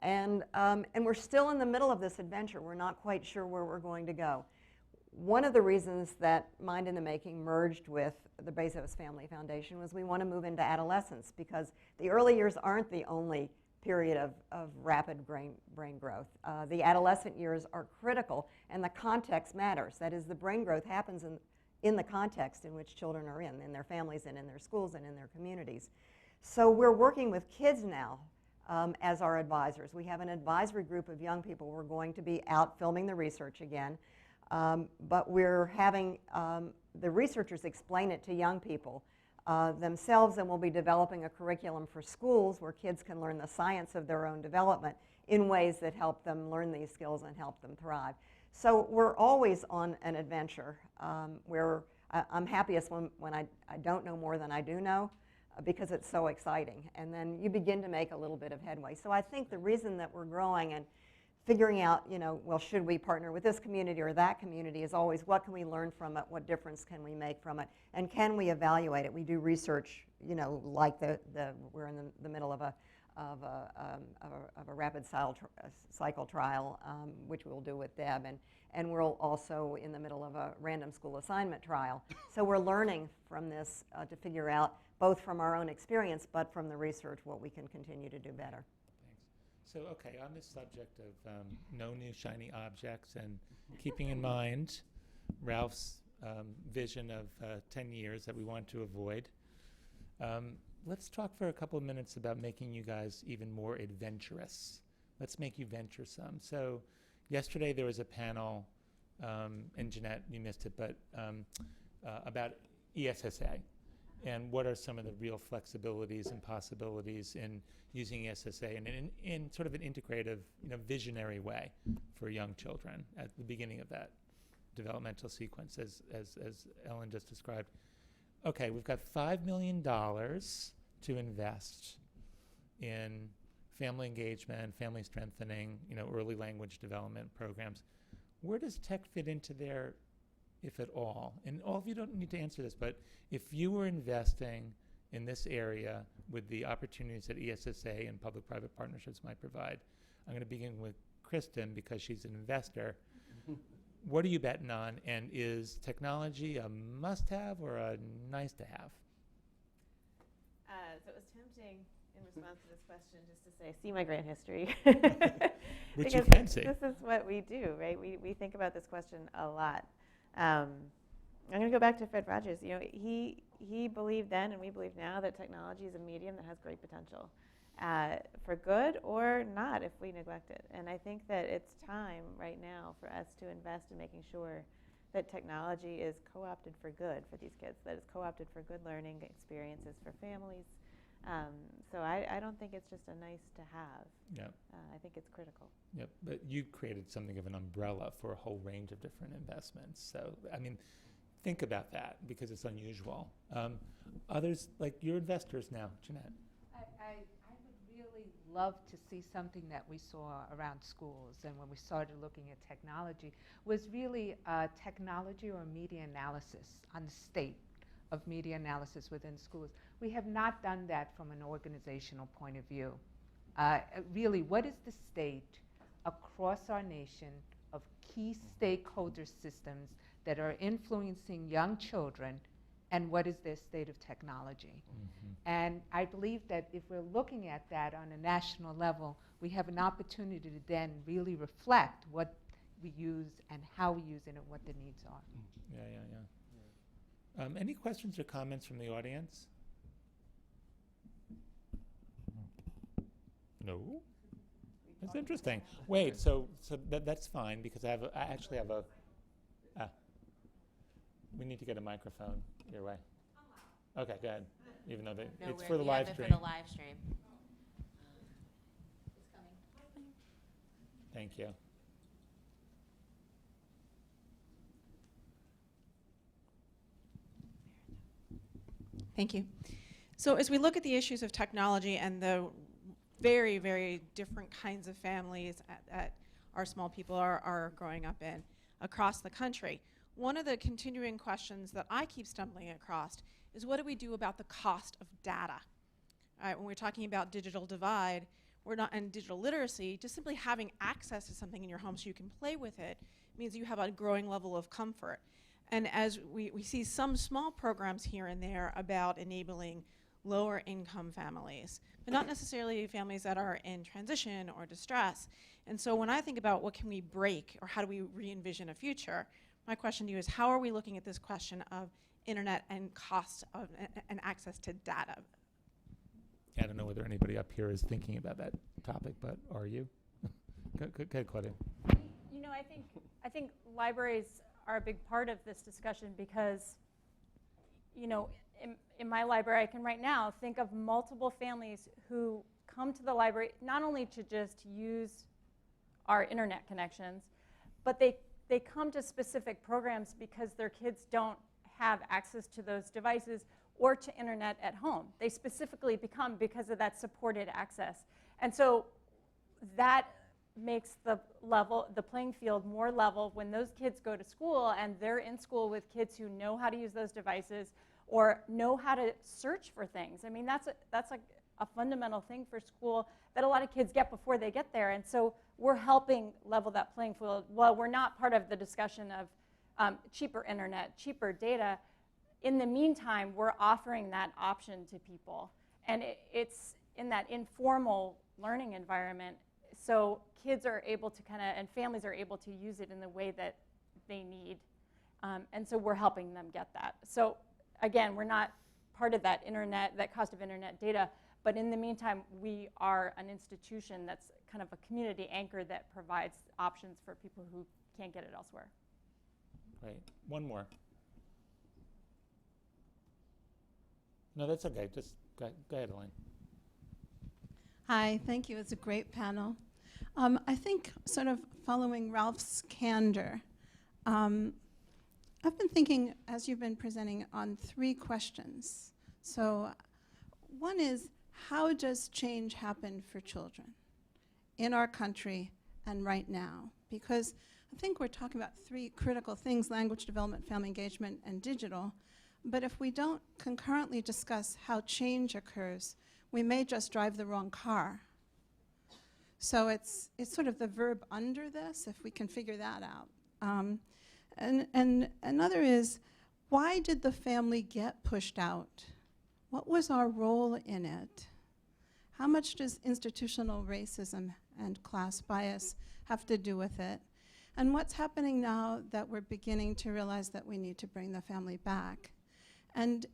And we're still in the middle of this adventure. We're not quite sure where we're going to go. One of the reasons that Mind in the Making merged with the Bezos Family Foundation was we want to move into adolescence, because the early years aren't the only period of rapid brain growth. The adolescent years are critical, and the context matters. That is, the brain growth happens in the context in which children are in their families and in their schools and in their communities. So we're working with kids now as our advisors. We have an advisory group of young people. We're going to be out filming the research again. But we're having the researchers explain it to young people themselves, and we'll be developing a curriculum for schools where kids can learn the science of their own development in ways that help them learn these skills and help them thrive. So we're always on an adventure where I'm happiest when I don't know more than I do know, because it's so exciting. And then you begin to make a little bit of headway. So I think the reason that we're growing and figuring out, well, should we partner with this community or that community, is always, what can we learn from it? What difference can we make from it? And can we evaluate it? We do research, like we're in the middle of a rapid cycle trial, which we'll do with Deb, and we're also in the middle of a random school assignment trial. So we're learning from this to figure out, both from our own experience, but from the research, what we can continue to do better. So, okay, on this subject of no new shiny objects, and keeping in mind Ralph's vision of 10 years that we want to avoid, let's talk for a couple of minutes about making you guys even more adventurous. Let's make you venturesome. So yesterday there was a panel, and Jeanette, you missed it, but about ESSA. And what are some of the real flexibilities and possibilities in using ESSA in sort of an integrative, visionary way for young children at the beginning of that developmental sequence, as Ellen just described. Okay, we've got $5 million to invest in family engagement, family strengthening, early language development programs. Where does tech fit into there, if at all? And all of you don't need to answer this, but if you were investing in this area with the opportunities that ESSA and public-private partnerships might provide, I'm going to begin with Kristen because she's an investor. What are you betting on, and is technology a must-have or a nice-to-have? So it was tempting in response to this question just to say, see my grant history. Which you can see. This is what we do, right? We think about this question a lot. I'm going to go back to Fred Rogers. He believed then, and we believe now, that technology is a medium that has great potential, for good or not if we neglect it. And I think that it's time right now for us to invest in making sure that technology is co-opted for good for these kids, that it's co-opted for good learning experiences for families. So I don't think it's just a nice to have. Yep. I think it's critical. Yep, but you created something of an umbrella for a whole range of different investments. So, think about that because it's unusual. Others, like your investors now, Jeanette. I would really love to see something that we saw around schools, and when we started looking at technology, was really technology or media analysis on the state of media analysis within schools. We have not done that from an organizational point of view. Really, what is the state across our nation of key stakeholder systems that are influencing young children, and what is their state of technology? Mm-hmm. And I believe that if we're looking at that on a national level, we have an opportunity to then really reflect what we use and how we use it and what the needs are. Yeah. Any questions or comments from the audience? No? That's interesting. Wait, so that's fine because I actually have a. We need to get a microphone your way. Okay, go ahead. Even though it's for the live stream. For the live stream. It's coming. Thank you. Thank you. So as we look at the issues of technology and the very, very different kinds of families that our small people are growing up in across the country, one of the continuing questions that I keep stumbling across is what do we do about the cost of data? When we're talking about digital divide, and digital literacy, just simply having access to something in your home so you can play with it means you have a growing level of comfort. And as we see some small programs here and there about enabling lower income families, but not necessarily families that are in transition or distress. And so when I think about what can we break or how do we re-envision a future, my question to you is how are we looking at this question of internet and cost of and access to data? I don't know whether anybody up here is thinking about that topic, but are you? Go ahead, Claudia. You know, I think libraries are a big part of this discussion because, you know, in my library, I can right now think of multiple families who come to the library not only to just use our internet connections, but they come to specific programs because their kids don't have access to those devices or to internet at home. They specifically become because of that supported access. And so that makes the playing field more level when those kids go to school and they're in school with kids who know how to use those devices or know how to search for things. I mean, that's a fundamental thing for school that a lot of kids get before they get there. And so we're helping level that playing field. Well, we're not part of the discussion of cheaper internet, cheaper data. In the meantime, we're offering that option to people. And it's in that informal learning environment, so kids are able to and families are able to use it in the way that they need. And so we're helping them get that. So again, we're not part of that cost of internet data, but in the meantime, we are an institution that's kind of a community anchor that provides options for people who can't get it elsewhere. Right, one more. No, that's okay. Just go ahead, Elaine. Hi, thank you. It's a great panel. I think sort of following Ralph's candor, I've been thinking, as you've been presenting, on 3 questions. So one is, how does change happen for children in our country and right now? Because I think we're talking about 3 critical things: language development, family engagement, and digital. But if we don't concurrently discuss how change occurs, we may just drive the wrong car. So it's sort of the verb under this, if we can figure that out. And another is, why did the family get pushed out? What was our role in it? How much does institutional racism and class bias have to do with it? And what's happening now that we're beginning to realize that we need to bring the family back? And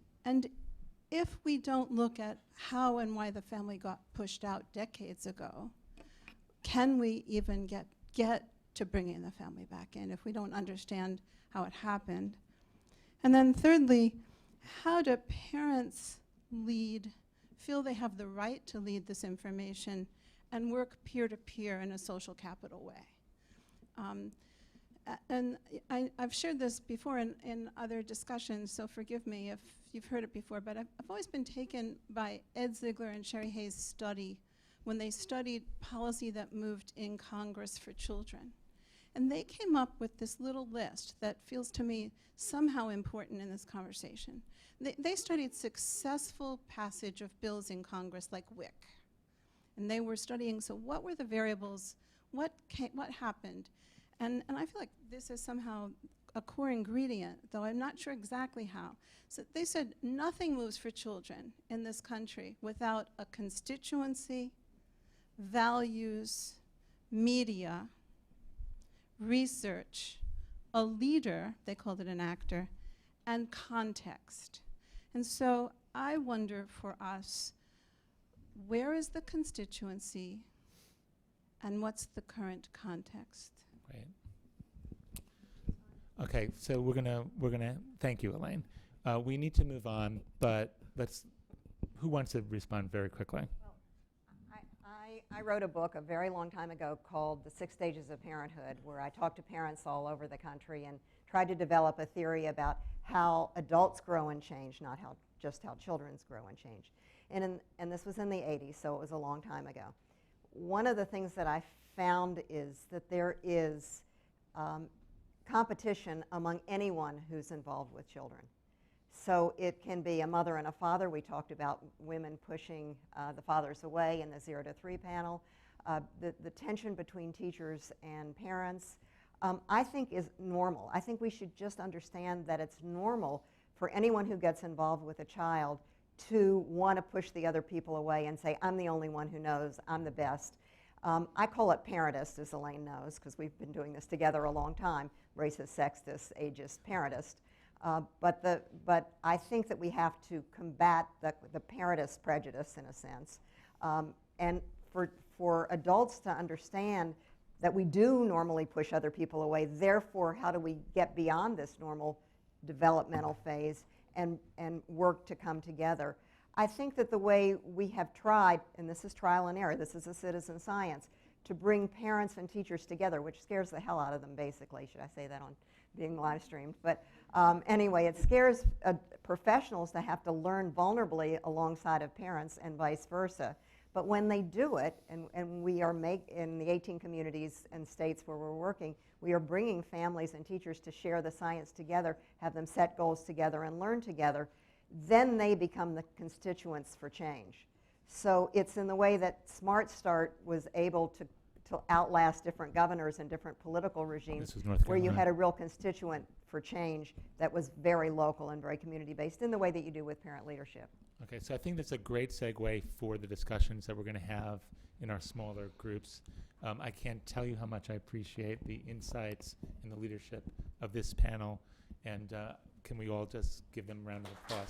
if we don't look at how and why the family got pushed out decades ago, can we even get to bringing the family back in if we don't understand how it happened? And then thirdly, how do parents feel they have the right to lead this information and work peer-to-peer in a social capital way? And I've shared this before in other discussions, so forgive me if you've heard it before, but I've always been taken by Ed Ziegler and Sherry Hayes' study when they studied policy that moved in Congress for children. And they came up with this little list that feels to me somehow important in this conversation. They studied successful passage of bills in Congress like WIC. And they were studying, so what were the variables, what happened? And I feel like this is somehow a core ingredient, though I'm not sure exactly how. So they said nothing moves for children in this country without a constituency, values, media, research, a leader, they called it an actor, and context. And so I wonder for us, where is the constituency and what's the current context? Right. Okay, so we're gonna thank you, Elaine. We need to move on, but who wants to respond very quickly? Well, I wrote a book a very long time ago called The 6 Stages of Parenthood, where I talked to parents all over the country and tried to develop a theory about how adults grow and change, not just how children grow and change. And this was in the 80s, so it was a long time ago. One of the things that I found is that there is competition among anyone who's involved with children. So it can be a mother and a father. We talked about women pushing the fathers away in the 0 to 3 panel. The tension between teachers and parents, I think is normal. I think we should just understand that it's normal for anyone who gets involved with a child to want to push the other people away and say, I'm the only one who knows, I'm the best. I call it parentist, as Elaine knows, because we've been doing this together a long time, racist, sexist, ageist, parentist. But I think that we have to combat the parentist prejudice, in a sense, and for adults to understand that we do normally push other people away. Therefore, how do we get beyond this normal developmental phase and work to come together? I think that the way we have tried, and this is trial and error, this is a citizen science, to bring parents and teachers together, which scares the hell out of them, basically. Should I say that on being live streamed? But anyway, it scares professionals to have to learn vulnerably alongside of parents and vice versa. But when they do it, and we are in the 18 communities and states where we're working, we are bringing families and teachers to share the science together, have them set goals together and learn together, then they become the constituents for change. So it's in the way that Smart Start was able to outlast different governors and different political regimes, where you had a real constituent for change that was very local and very community-based in the way that you do with parent leadership. Okay, so I think that's a great segue for the discussions that we're going to have in our smaller groups. I can't tell you how much I appreciate the insights and the leadership of this panel, and can we all just give them a round of applause?